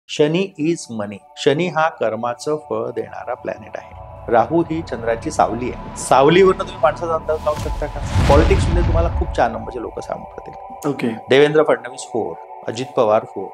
Shani is मनी. शनी हा कर्माचं फळ देणारा प्लॅनेट आहे. राहू ही चंद्राची सावली आहे. सावलीवरनं तुम्ही माणसाचा अंदाज लावू शकता का? पॉलिटिक्स मध्ये तुम्हाला खूप 4 नंबरचे लोक सांगतील. ओके. देवेंद्र फडणवीस 4, अजित पवार 4.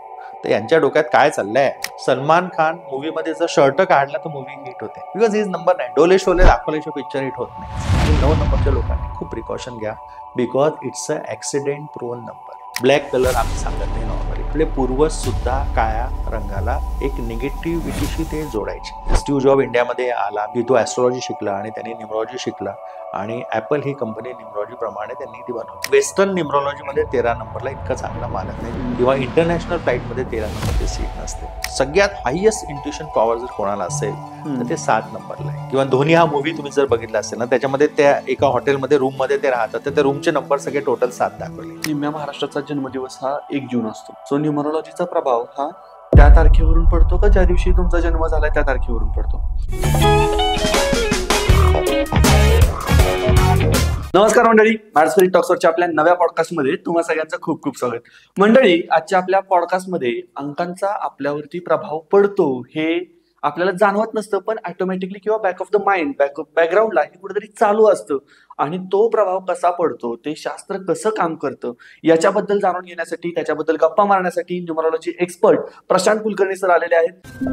तर यांच्या डोक्यात काय चाललंय? सलमान खान मूवीमध्ये जर शर्ट काढला तर मूवी हिट होते, बिकॉज इज नंबर 9. डोले शोले दाखवल्याशिवाय पिक्चर हिट होत नाही. आणि 9 नंबरच्या लोकांनी खूप प्रिकॉशन घ्या, because it's a accident prone number. Black colour आम्ही सांगत नाही नॉर्मली. आपले पूर्वज सुद्धा काळ्या रंगाला एक निगेटिव्हिटीशी ते जोडायचे. स्टीव्ह जॉब इंडियामध्ये आला की तो ऍस्ट्रॉलॉजी शिकला आणि त्यांनी न्यूमरॉलॉजी शिकला आणि ऍपल ही कंपनी न्यूमरॉलॉजी प्रमाणे त्यांनी ती बनवली. वेस्टर्न न्यूमरॉलॉजीमध्ये 13 नंबरला इतकं चांगला मानत नाही, किंवा इंटरनॅशनल फ्लाईटमध्ये 13 नंबरची सीट नसते. सगळ्यात हायेस्ट इंट्युशन पॉवर जर कोणाला असेल तर ते 7 नंबरला आहे. किंवा धोनी हा मूवी तुम्ही जर बघितला असेल ना, त्याच्यामध्ये त्या एका हॉटेलमध्ये रूम मध्ये ते राहतात, तर त्या रूमचे नंबर सगळे टोटल 7 दाखवले. निम्म्या महाराष्ट्राचा जन्मदिवस हा 1 जून असतो. सो न्यूमरोलॉजीचा प्रभाव हा त्या तारखेवरून पडतो का ज्या दिवशी तुमचा जन्म झालाय त्या तारखेवरून पडतो? नमस्कार मंडळी, मॅथ्स टॉक्सवरच्या आपल्या नव्या पॉडकास्टमध्ये तुम्हा सगळ्यांचं खूप खूप स्वागत. मंडळी, आजच्या आपल्या पॉडकास्टमध्ये अंकांचा आपल्यावरती प्रभाव पडतो हे आपल्याला जाणवत नसतं, पण ऑटोमॅटिकली किंवा बॅक ऑफ द माइंड, बॅकग्राऊंडला हे कुठेतरी चालू असतं. आणि तो प्रभाव कसा पडतो, ते शास्त्र कसं काम करतं, याच्याबद्दल जाणून घेण्यासाठी, त्याच्याबद्दल गप्पा मारण्यासाठी numerology expert Prashant Kulkarni sir आलेले आहेत.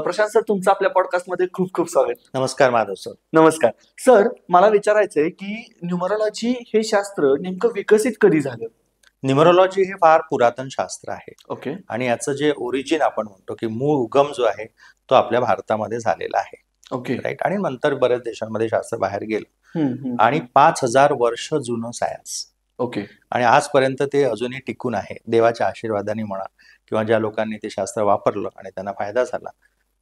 प्रशांत सर, तुमचं आपल्या पॉडकास्टमध्ये खूप खूप स्वागत. नमस्कार माधव सर. नमस्कार सर. मला विचारायचंय की न्यूमरोलॉजी हे शास्त्र नेमकं विकसित कधी झालं? न्यूमरोलॉजी हे फार पुरातन शास्त्र आहे. ओके. आणि याचं जे ओरिजिन आपण म्हणतो की मूळ उगम जो आहे तो आपल्या भारतामध्ये झालेला आहे. ओके. राईट. आणि नंतर बऱ्याच देशांमध्ये शास्त्र बाहेर गेलं आणि 5000 वर्ष जुनं सायन्स. ओके. आणि आजपर्यंत ते अजूनही टिकून आहे, देवाच्या आशीर्वादाने म्हणा, किंवा ज्या लोकांनी ते शास्त्र वापरलं आणि त्यांना फायदा झाला.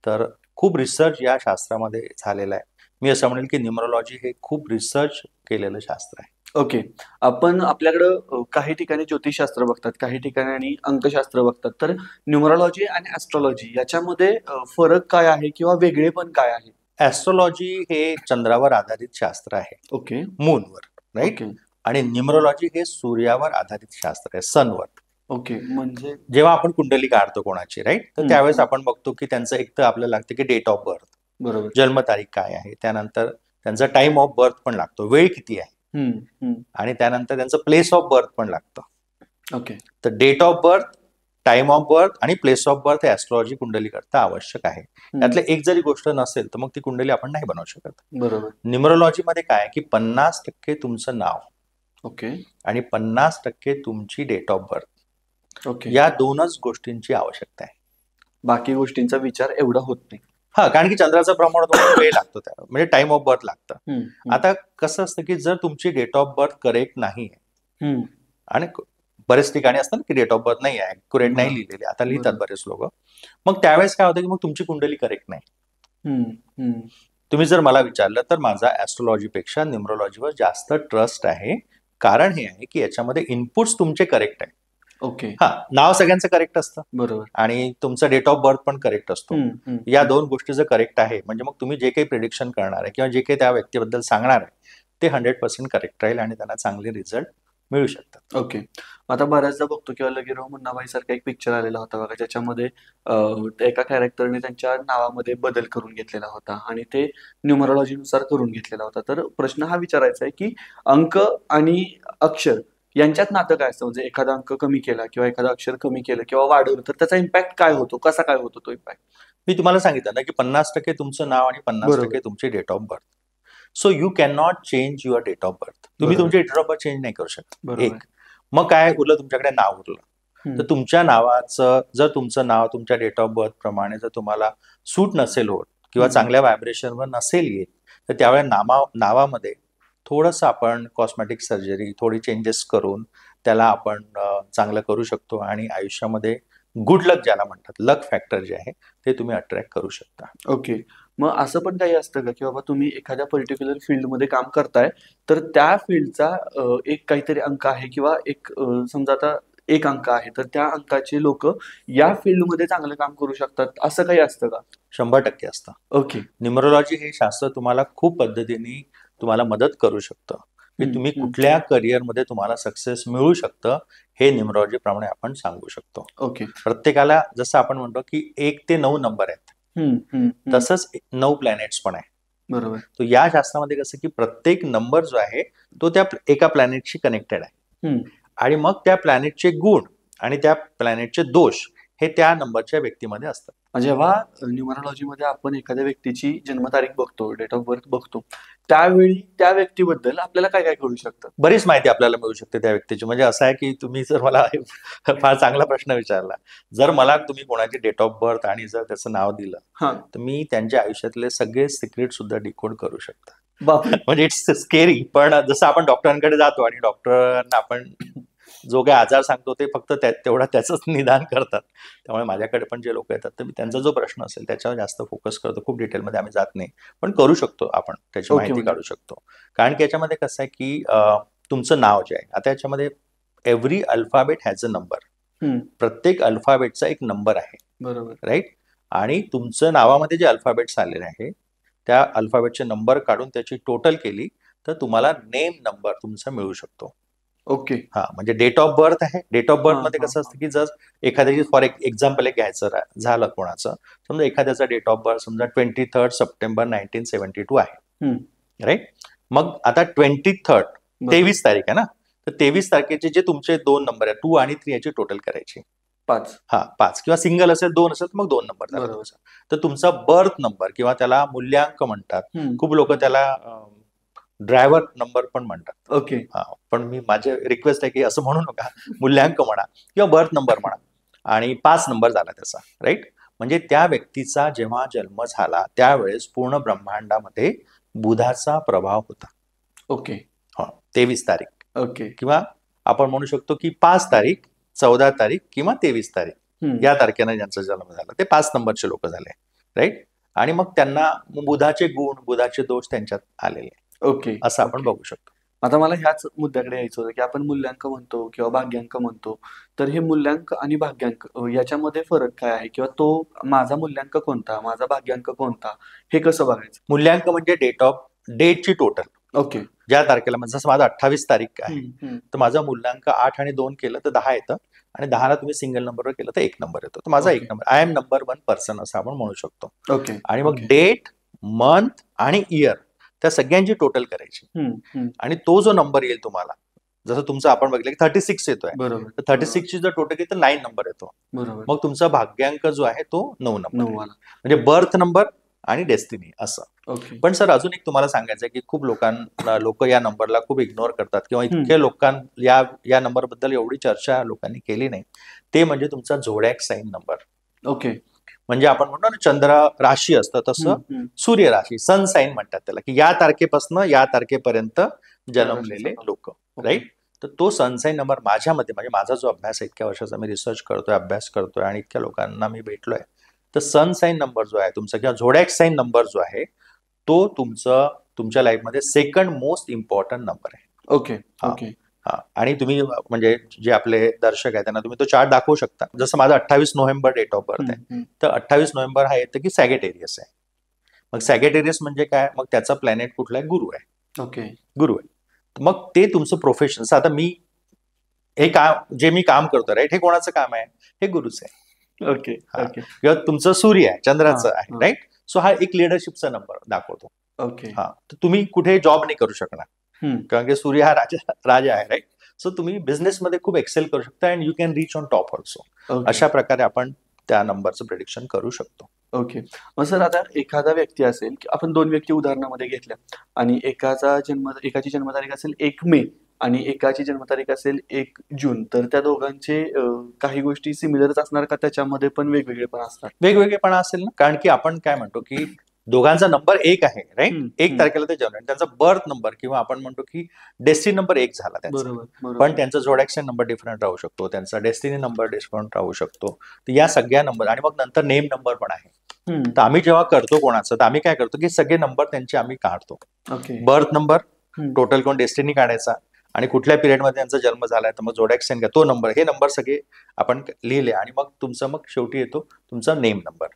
तर खूप रिसर्च या शास्त्रामध्ये झालेला आहे. मी असं म्हणेल की न्यूमरोलॉजी हे खूप रिसर्च केलेलं शास्त्र आहे. ओके. आपण आपल्याकडं काही ठिकाणी ज्योतिषशास्त्र बघतात, काही ठिकाणी अंकशास्त्र बघतात. तर न्यूमरोलॉजी आणि ऍस्ट्रॉलॉजी याच्यामध्ये फरक काय आहे किंवा वेगळेपण काय आहे? ऍस्ट्रॉलॉजी हे चंद्रावर आधारित शास्त्र आहे. ओके. मूनवर. राईट. आणि न्यूमरोलॉजी हे सूर्यावर आधारित शास्त्र आहे, सनवर. ओके. म्हणजे जेव्हा आपण कुंडली काढतो कोणाची, राईट, तर त्यावेळेस आपण बघतो की त्यांचं एक तर आपल्याला लागतं की डेट ऑफ बर्थ, बरोबर, जन्मतारीख काय आहे, त्यानंतर त्यांचा टाइम ऑफ बर्थ पण लागतो, वेळ किती आहे, आणि त्यानंतर त्यांचं प्लेस ऑफ बर्थ पण लागतं. ओके. तर date of birth, time of birth आणि प्लेस ऑफ बर्थ हे ऍस्ट्रॉलॉजी कुंडली करता आवश्यक आहे. त्यातले एक जरी गोष्ट नसेल तर मग ती कुंडली आपण नाही बनवू शकत. बरोबर. न्यूमरोलॉजी मध्ये काय की 50% तुमचं नाव, ओके, आणि 50% तुमची डेट ऑफ बर्थ, ओके, या 2च गोष्टींची आवश्यकता आहे. बाकी गोष्टींचा विचार एवढा होत नाही. हा, कारण की चंद्राचा भ्रमण वेळ लागतो, त्या म्हणजे टाइम ऑफ बर्थ लागतं. आता कसं असतं की जर तुमची डेट ऑफ बर्थ करेक्ट नाही आहे, आणि बरेच ठिकाणी असतं की डेट ऑफ बर्थ नाही आहे, ॲक्युरेट नाही लिहिलेली, आता लिहितात बरेच लोक, मग त्यावेळेस काय होतं की मग तुमची कुंडली करेक्ट नाही. तुम्ही जर मला विचारलं तर माझा ऍस्ट्रॉलॉजीपेक्षा न्यूमरोलॉजीवर जास्त ट्रस्ट आहे. कारण हे आहे की याच्यामध्ये इनपुट्स तुमचे करेक्ट आहे. ओके. हा, नाव सगळ्यांचं करेक्ट असतं, बरोबर, आणि तुमचा डेट ऑफ बर्थ पण करेक्ट असतो. या 2 गोष्टी जर करेक्ट आहे म्हणजे मग तुम्ही जे काही प्रिडिक्शन करणार आहे किंवा जे काही त्या व्यक्तीबद्दल सांगणार आहे ते 100% करेक्ट राहील आणि त्यांना चांगले रिझल्ट मिळू शकतात. ओके. आता बऱ्याचदा बघतो किंवा लगीराव मुन्नाबाई सारखा एक पिक्चर आलेला होता बघा, ज्याच्यामध्ये एका कॅरेक्टरने त्यांच्या नावामध्ये बदल करून घेतलेला होता आणि ते न्यूमरोलॉजीनुसार करून घेतलेला होता. तर प्रश्न हा विचारायचा आहे की अंक आणि अक्षर यांच्यात नातं काय असतं? म्हणजे एखादा अंक कमी केला किंवा एखादा अक्षर कमी केलं किंवा वाढवलं तर त्याचा इम्पॅक्ट काय होतो, कसा काय होतो तो इम्पॅक्ट? मी तुम्हाला सांगितलं ना की 50% तुमचं नाव आणि 50% तुमची date of birth. So you can not change your date of birth. तुम्ही तुमची डेट ऑफ बर्थ चेंज नाही करू शकत. एक, मग काय उरलं तुमच्याकडे? नाव उरलं. तर तुमच्या नावाचं, जर तुमचं नाव तुमच्या डेट ऑफ बर्थ प्रमाणे जर तुम्हाला सूट नसेल होत किंवा चांगल्या व्हायब्रेशनवर नसेल येत, तर त्यावेळेस नावामध्ये थोडंसं आपण कॉस्मेटिक सर्जरी, थोडी चेंजेस करून त्याला आपण चांगलं करू शकतो आणि आयुष्यामध्ये गुड लक ज्याला म्हणतात, लक फॅक्टर जे आहे ते तुम्ही अट्रॅक्ट करू शकता. ओके. मग असं पण काही असतं का की बाबा तुम्ही एखाद्या पर्टिक्युलर फील्डमध्ये काम करताय तर त्या फील्डचा एक काहीतरी अंक आहे किंवा एक समजा आता 1 अंक आहे तर त्या अंकाचे लोक या फील्डमध्ये चांगलं काम करू शकतात, असं काही असतं का? 100% असतं. ओके. न्यूमरोलॉजी हे शास्त्र तुम्हाला खूप पद्धतीने तुम्हाला मदत करू शकतं. की तुम्ही कुठल्या करिअरमध्ये तुम्हाला सक्सेस मिळू शकतं हे न्यूमरॉलॉजी प्रमाणे आपण सांगू शकतो. ओके. प्रत्येकाला जसं आपण म्हणतो की 1 ते 9 नंबर आहेत, तसंच 9 प्लॅनेट्स पण आहे. बरोबर. तो या शास्त्रामध्ये कसं की प्रत्येक नंबर जो आहे तो त्या एका प्लॅनेटशी कनेक्टेड आहे, आणि मग त्या प्लॅनेटचे गुण आणि त्या प्लॅनेटचे दोष हे त्या नंबरच्या व्यक्तीमध्ये असतात. जेव्हा न्यूमरोलॉजीमध्ये आपण एखाद्या व्यक्तीची जन्मतारीख बघतो, डेट ऑफ बर्थ बघतो, त्यावेळी त्या व्यक्तीबद्दल आपल्याला काय काय कळू शकतं? बरीच माहिती आपल्याला मिळू शकते त्या व्यक्तीची. म्हणजे असं आहे की तुम्ही जर मला फार चांगला प्रश्न विचारला, जर मला तुम्ही कोणाची डेट ऑफ बर्थ आणि जर त्याचं नाव दिलं तर मी त्यांच्या आयुष्यातले सगळे सिक्रेट सुद्धा डिकोड करू शकता. म्हणजे इट्स स्केरी. पण जसं आपण डॉक्टरांकडे जातो आणि डॉक्टरांना आपण जो काही आजार सांगतो ते फक्त तेवढा त्याचंच निदान करतात. त्यामुळे माझ्याकडे पण जे लोक येतात तर मी त्यांचा जो प्रश्न असेल त्याच्यावर जास्त फोकस करतो. खूप डिटेलमध्ये आम्ही जात नाही, पण करू शकतो आपण त्याची माहिती काढू शकतो. कारण की याच्यामध्ये कसं आहे की तुमचं नाव जे आहे, आता याच्यामध्ये every alphabet has a number. प्रत्येक अल्फाबेटचा एक नंबर आहे. बरोबर. राईट. आणि तुमचं नावामध्ये जे अल्फाबेट्स आलेले आहे त्या अल्फाबेटचे नंबर काढून त्याची टोटल केली तर तुम्हाला नेम नंबर तुमचा मिळू शकतो. ओके. म्हणजे डेट ऑफ बर्थ आहे. डेट ऑफ बर्थ मध्ये कसं असतं की जर एखाद्याची फॉर एक्झाम्पल एक घ्यायचं झालं कोणाचं, समजा एखाद्याचा डेट ऑफ बर्थ समजा 23 सप्टेंबर 1972 आहे. राईट. मग आता 23 23 तारीख आहे ना, तर 23 तारखेचे जे तुमचे 2 नंबर आहे 2 आणि 3 याची टोटल करायची. 5 किंवा सिंगल असेल 2 असेल तर मग 2 नंबर झाला. तर तुमचा बर्थ नंबर किंवा त्याला मूल्यांक म्हणतात. खूप लोक त्याला ड्रायव्हर नंबर पण म्हणतात. ओके. पण मी माझे रिक्वेस्ट आहे की असं म्हणू नका, मूल्यांक म्हणा किंवा बर्थ नंबर म्हणा. आणि 5 नंबर झाला त्याचा. राईट. म्हणजे त्या व्यक्तीचा जेव्हा जन्म झाला त्यावेळेस पूर्ण ब्रह्मांडामध्ये बुधाचा प्रभाव होता. ओके. 23 तारीख. ओके. किंवा आपण म्हणू शकतो की 5 तारीख, 14 तारीख किंवा 23 तारीख या तारखेने ज्यांचा जन्म झाला ते 5 नंबरचे लोक झाले. राईट. आणि मग त्यांना बुधाचे गुण, बुधाचे दोष त्यांच्यात आलेले. ओके. असं आपण बघू शकतो. आता मला ह्याच मुद्द्याकडे यायचं होतं की आपण मूल्यांक म्हणतो किंवा भाग्यांक म्हणतो, तर हे मूल्यांक आणि भाग्यांक याच्यामध्ये फरक काय आहे? किंवा तो माझा मूल्यांक कोणता, माझा भाग्यांक कोणता, हे कसं बघायचं? मूल्यांक म्हणजे डेटची टोटल. ओके. ज्या तारखेला म्हणजे जसं माझा 28 तारीख आहे तर माझा मूल्यांक 8 आणि 2 केलं तर 10 येतं, आणि 10ला तुम्ही सिंगल नंबरवर केलं तर 1 नंबर येतो. तर माझा 1 number. I am number 1 person असं आपण म्हणू शकतो. ओके. आणि मग डेट, मंथ आणि इयर त्या सगळ्यांची टोटल करायची, आणि तो जो नंबर येईल तुम्हाला, जसं तुमचं आपण बघितलं की 36 येतोय, तर 36 ची जर टोटल केली तर 9 नंबर येतो. मग तुमचा भाग्यांक जो आहे तो 9 नंबर. म्हणजे बर्थ नंबर आणि डेस्टिनी असं. पण सर अजून एक तुम्हाला सांगायचं आहे की खूप लोक या नंबरला खूप इग्नोर करतात किंवा इतके लोकांना या नंबर बद्दल एवढी चर्चा लोकांनी केली नाही. ते म्हणजे तुमचा झोडॅक साइन नंबर. ओके. म्हणजे आपण म्हणतो ना चंद्र राशी असतं तसं सूर्य राशी, सन साइन म्हणतात त्याला, की या तारखेपासून या तारखेपर्यंत जन्मलेले लोक. राईट. तर तो सन साइन नंबर माझ्यामध्ये, म्हणजे माझा जो अभ्यास आहे, इतक्या वर्षाचा मी रिसर्च करतोय, अभ्यास करतोय आणि इतक्या लोकांना मी भेटलोय, तर सन साइन नंबर जो आहे तुमचा किंवा झोडॅक साइन नंबर जो आहे तो तुमच्या लाईफमध्ये सेकंड मोस्ट इम्पॉर्टंट नंबर आहे. ओके. ओके. आणि तुम्ही म्हणजे जे आपले दर्शक आहेत त्यांना तुम्ही तो चार्ट दाखवू शकता. जसं माझा 28 नोव्हेंबर डेट ऑफ बर्थ आहे, तर 28 नोव्हेंबर हा येतं की सॅगेटेरियस आहे. मग सॅगेटेरियस म्हणजे काय, मग त्याचा प्लॅनेट कुठला आहे, गुरु आहे. ओके. गुरु आहे. मग ते तुमचं प्रोफेशन. आता मी काम करतो, राईट, हे कोणाचं काम आहे, हे गुरुच आहे. ओके. किंवा तुमचं सूर्य आहे, चंद्राचं आहे. राईट. सो हा एक लिडरशिपचा नंबर दाखवतो. ओके. तर तुम्ही कुठे जॉब नाही करू शकणार, कारण की सूर्य हा राजा आहे. राईट. सो तुम्ही बिझनेसमध्ये खूप एक्सेल करू शकता and you can reach on top also. अशा प्रकारे आपण त्या नंबरचं प्रेडिक्शन करू शकतो. ओके. मग सर आता एखादा व्यक्ती असेल, की आपण 2 व्यक्ती उदाहरणामध्ये घेतल्या आणि एकाची जन्मतारीख असेल 1 मे आणि एकाची जन्मतारीख असेल 1 जून, तर त्या दोघांचे काही गोष्टी सिमिलरच असणार का, त्याच्यामध्ये पण वेगवेगळेपणा असणार? वेगवेगळेपणा असेल ना, कारण की आपण काय म्हणतो की दोघांचा नंबर 1 आहे. राईट. 1 तारखेला ते जन्म, त्यांचा बर्थ नंबर किंवा आपण म्हणतो की डेस्टिनी नंबर 1 झाला त्यांचा, पण त्यांचा झोडॅक साइन नंबर डिफरंट राहू शकतो, त्यांचा डेस्टिनी नंबर डिफरंट राहू शकतो. तर या सगळ्या नंबर, आणि मग नंतर नेम नंबर पण आहे. तर आम्ही जेव्हा करतो कोणाचं, तर आम्ही काय करतो की सगळे नंबर त्यांचे आम्ही काढतो. बर्थ नंबर टोटल कोण, डेस्टिनी काढायचा, आणि कुठल्या पिरियडमध्ये त्यांचा जन्म झालाय तर मग झोडॅक साइन का तो नंबर, हे नंबर सगळे आपण लिहिले, आणि मग शेवटी येतो तुमचा नेम नंबर.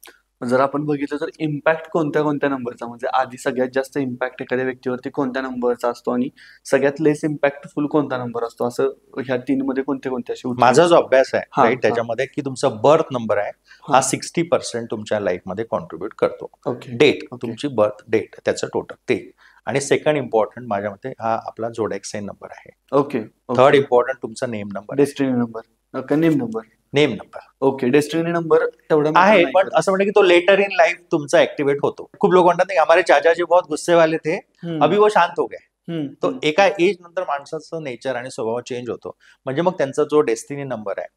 जर आपण बघितलं तर इम्पॅक्ट कोणत्या कोणत्या नंबरचा, म्हणजे आधी सगळ्यात जास्त इम्पॅक्ट एखाद्या व्यक्तीवरती कोणत्या नंबरचा असतो आणि सगळ्यात लेस इम्पॅक्टफुल कोणता नंबर असतो, असं ह्या तीन मध्ये कोणते कोणते असे उत्तर माझा जो असतात? अभ्यास आहे हा, राईट हा. त्याच्यामध्ये की तुमचा बर्थ नंबर आहे हा. हा 60% तुमच्या लाईफमध्ये कॉन्ट्रीब्युट करतो. ओके. Date okay. तुमची बर्थ डेट त्याचं टोटल ते, आणि सेकंड इम्पॉर्टंट माझ्या मते हा आपला जोडॅक साइन नंबर आहे. ओके. थर्ड इम्पॉर्टंट तुमचा नेम नंबर डेस्टिनी नंबर का name number? Name number okay. Destiny number तेवढा matter आहे, नाही पण करत. असं म्हणतं की तो लेटर इन लाईफ तुमचा ऍक्टिव्हेट होतो. खूप लोक म्हणतात नाही हमारे चाचाजी बहुत गुस्से वाले थे, हम्म, अभी वो शांत हो गए. हम्म, तो हम्म. एका एज नंतर माणसाचं नेचर आणि स्वभाव चेंज होतो. म्हणजे मग त्यांचा जो डेस्टिनी नंबर आहे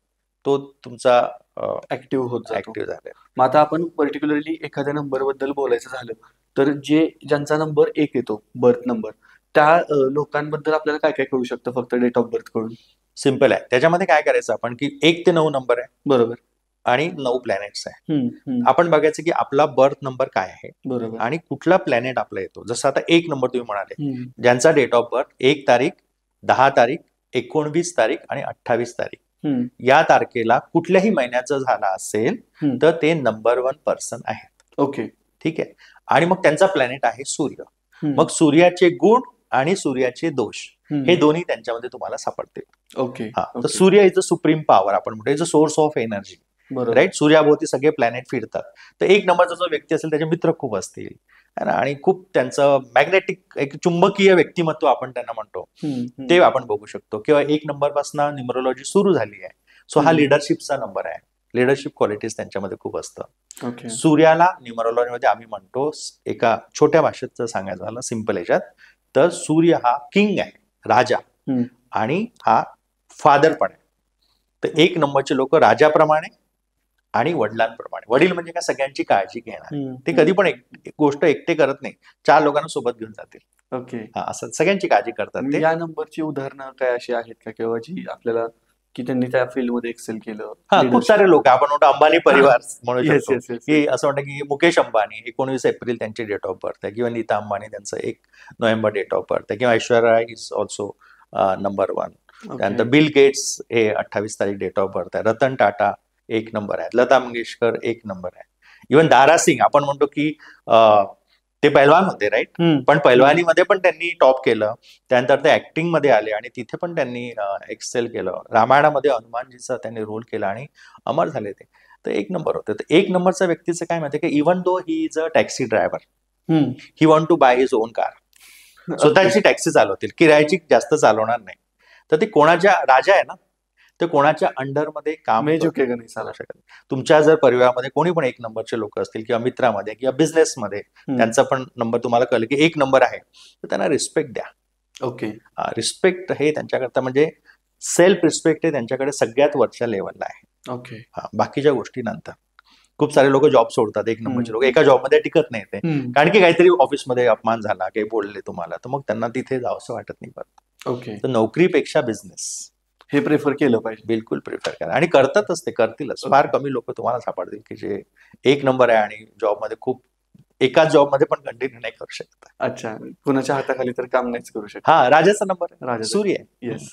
तो तुमचा ऍक्टिव्ह होत जातो. ऍक्टिव्ह झाला. मग आता आपण पर्टिक्युलरली एखाद्या नंबर बद्दल बोलायचं झालं तर ज्यांचा नंबर 1 येतो, बर्थ नंबर, त्या लोकांबद्दल आपल्याला काय काय कळू शकतं फक्त डेट ऑफ बर्थ कडून? सिम्पल आहे. त्याच्यामध्ये काय करायचं आपण की 1 ते 9 नंबर आहे बरोबर. आणि 9 प्लॅनेट्स आहे. हम्म, हम्म. आपण बघायचं की आपला बर्थ नंबर काय आहे बरोबर. आणि कुठला प्लॅनेट आपला येतो. जसं आता 1 नंबर तुम्ही म्हणाले, हम्म, ज्यांचा डेट ऑफ बर्थ 1 तारीख, 10 तारीख, 19 तारीख आणि 28 तारीख हम्म, या तारखेला कुठल्याही महिन्याचं झाला असेल हम्म. तर ते नंबर 1 पर्सन आहेत. ओके. ठीक आहे. आणि मग त्यांचा प्लॅनेट आहे सूर्य. हम्म, मग सूर्याचे गुण आणि सूर्याचे दोष हम्म. हे दोन्ही त्यांच्यामध्ये तुम्हाला सापडतील. ओके. हा, तर ओके. सूर्य इज अ सुप्रीम पॉवर, आपण म्हणतो is a source of energy. बरोबर. राईट. सूर्याभोवती सगळे प्लॅनेट फिरतात. तर 1 नंबरचा जो व्यक्ती असेल त्याचे मित्र खूप असतील है ना, आणि खूप त्यांचं मॅग्नेटिक एक चुंबकीय व्यक्तिमत्व आपण त्यांना म्हणतो हम्म, हम्म. ते आपण बघू शकतो. किंवा 1 नंबर पासून न्यूमरोलॉजी सुरू झाली आहे. सो हा हम्म. लिडरशिपचा नंबर आहे. लिडरशिप क्वालिटीज त्यांच्यामध्ये खूप असतं. ओके. सूर्याला न्यूमरोलॉजीमध्ये आम्ही म्हणतो, एका छोट्या भाषेत जर सांगायचं झालं सिम्पल याच्यात, तर सूर्य हा किंग आहे, राजा, हम्म. आणि हा फादर पण आहे. तर 1 नंबरचे लोक राजाप्रमाणे आणि वडिलांप्रमाणे. वडील म्हणजे काय, सगळ्यांची काळजी घेणार. हम्म, ते कधी पण एक गोष्ट एकटे करत नाही, 4 लोकांना सोबत घेऊन जातील. ओके. हा, असं सगळ्यांची काळजी करतात ते. या नंबरची उदाहरणं काय अशी आहेत का किंवा जी आपल्याला की त्यांनी त्या फील्ड मध्ये एक्सेल केलं? हा, खूप सारे लोक आपण म्हणतो अंबानी परिवार म्हणू Yes, शकतो. yes, yes, yes. की असं म्हणतं की मुकेश अंबानी 19 एप्रिल त्यांची डेट ऑफ बर्थ आहे, किंवा नीता अंबानी त्यांचं 1 नोव्हेंबर डेट ऑफ बर्थ आहे, किंवा Aishwarya is also number 1. Okay. त्यानंतर बिल गेट्स हे 28 तारीख डेट ऑफ बर्थ आहे. रतन टाटा 1 नंबर आहे. लता मंगेशकर 1 नंबर आहे. इव्हन दारा सिंग, आपण म्हणतो की ते पैलवान होते राईट, हम्म. पण पैलवानीमध्ये पण त्यांनी टॉप केलं. त्यानंतर ते ऍक्टिंग मध्ये आले आणि तिथे पण त्यांनी एक्सेल केलं. रामायणामध्ये हनुमानजीचा त्यांनी रोल केला आणि अमर झाले ते. तर 1 नंबर होते. तर 1 नंबरच्या व्यक्तीचं काय माहिती की even though he is a taxi driver, hmm. He want to buy his own car. स्वतःची टॅक्सी चालवतील, किरायाची जास्त चालवणार नाही. तर ते कोणाच्या राजा आहे ना, तर कोणाच्या अंडरमध्ये काम मैं करू झुकेगा नहीं साला. शकत. तुमच्या जर परिवारामध्ये कोणी पण 1 नंबरचे लोक असतील, किंवा मित्रामध्ये किंवा बिझनेसमध्ये हम्म. त्यांचा पण नंबर तुम्हाला कळलं की 1 नंबर आहे, तर त्यांना रिस्पेक्ट द्या. ओके. रिस्पेक्ट हे त्यांच्याकरता म्हणजे सेल्फ रिस्पेक्ट हे त्यांच्याकडे सगळ्यात वरच्या लेवलला आहे. ओके. बाकीच्या गोष्टी नंतर. खूप सारे लोक जॉब सोडतात, 1 नंबरचे लोक एका जॉबमध्ये टिकत नाही ते, हम्म. कारण की काहीतरी ऑफिसमध्ये अपमान झाला, काही बोलले तुम्हाला, तर मग त्यांना तिथे जावंसं वाटत नाही परत. ओके. तर नोकरीपेक्षा बिझनेस हे प्रेफर केलं पाहिजे. बिलकुल प्रिफर करा, आणि करतातच ते, करतीलच. फार कमी लोक तुम्हाला सापडतील की जे 1 नंबर आहे आणि जॉबमध्ये खूप एकाच जॉबमध्ये पण कंटिन्यू नाही करू शकत. अच्छा, कुणाच्या हाताखाली तर काम नाहीच करू शकत. हा, राजाचा नंबर आहे, राजाचा. सूर्य आहे. येस.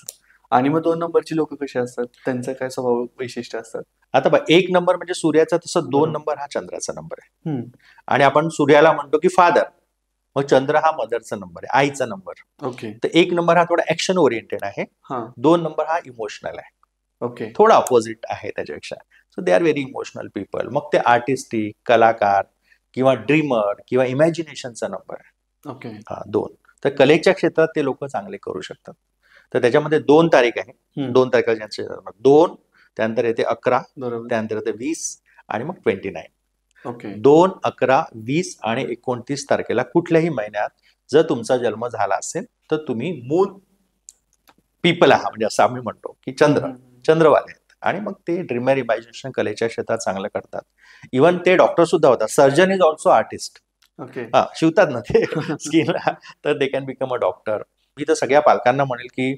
आणि मग 2 नंबरची लोक कशी असतात, त्यांचं काय स्वभाव वैशिष्ट्य असतात? आता बघ, 1 नंबर म्हणजे सूर्याचा, तसं 2 नंबर हा चंद्राचा नंबर आहे. हम्म. आणि आपण सूर्याला म्हणतो की फादर, मग चंद्र हा मदरचा नंबर आहे, आईचा नंबर. ओके. तर 1 नंबर हा थोडा ऍक्शन ओरिएंटेड आहे, हा. 2 नंबर हा इमोशनल आहे, ओके. थोडा अपोजिट आहे त्याच्यापेक्षा. So they are very emotional people. मग ते आर्टिस्टिक, कलाकार किंवा ड्रीमर किंवा इमॅजिनेशनचा नंबर आहे. ओके. हा, 2. तर कलेच्या क्षेत्रात ते लोक चांगले करू शकतात. तर त्याच्यामध्ये 2 तारीख आहे, हम्म. 2 तारखेला ज्यांचे 2, त्यानंतर येते 11, बरोबर. त्यानंतर येते 20 आणि मग 29. ओके. 2, 11, 20 आणि 29 तारखेला कुठल्याही महिन्यात जर तुमचा जन्म झाला असेल तर तुम्ही मून पीपल आहात, म्हणजे असं आम्ही म्हणतो की चंद्रवाले आहेत. आणि मग ते ड्रीमर, इमॅजिनेशन, कलेच्या क्षेत्रात चांगलं करतात. इव्हन ते डॉक्टर सुद्धा होतात. Surgeon is also artist. Okay. हा, शिवतात ना ते स्किनला, तर they can become a doctor. मी तर सगळ्या पालकांना म्हणेल की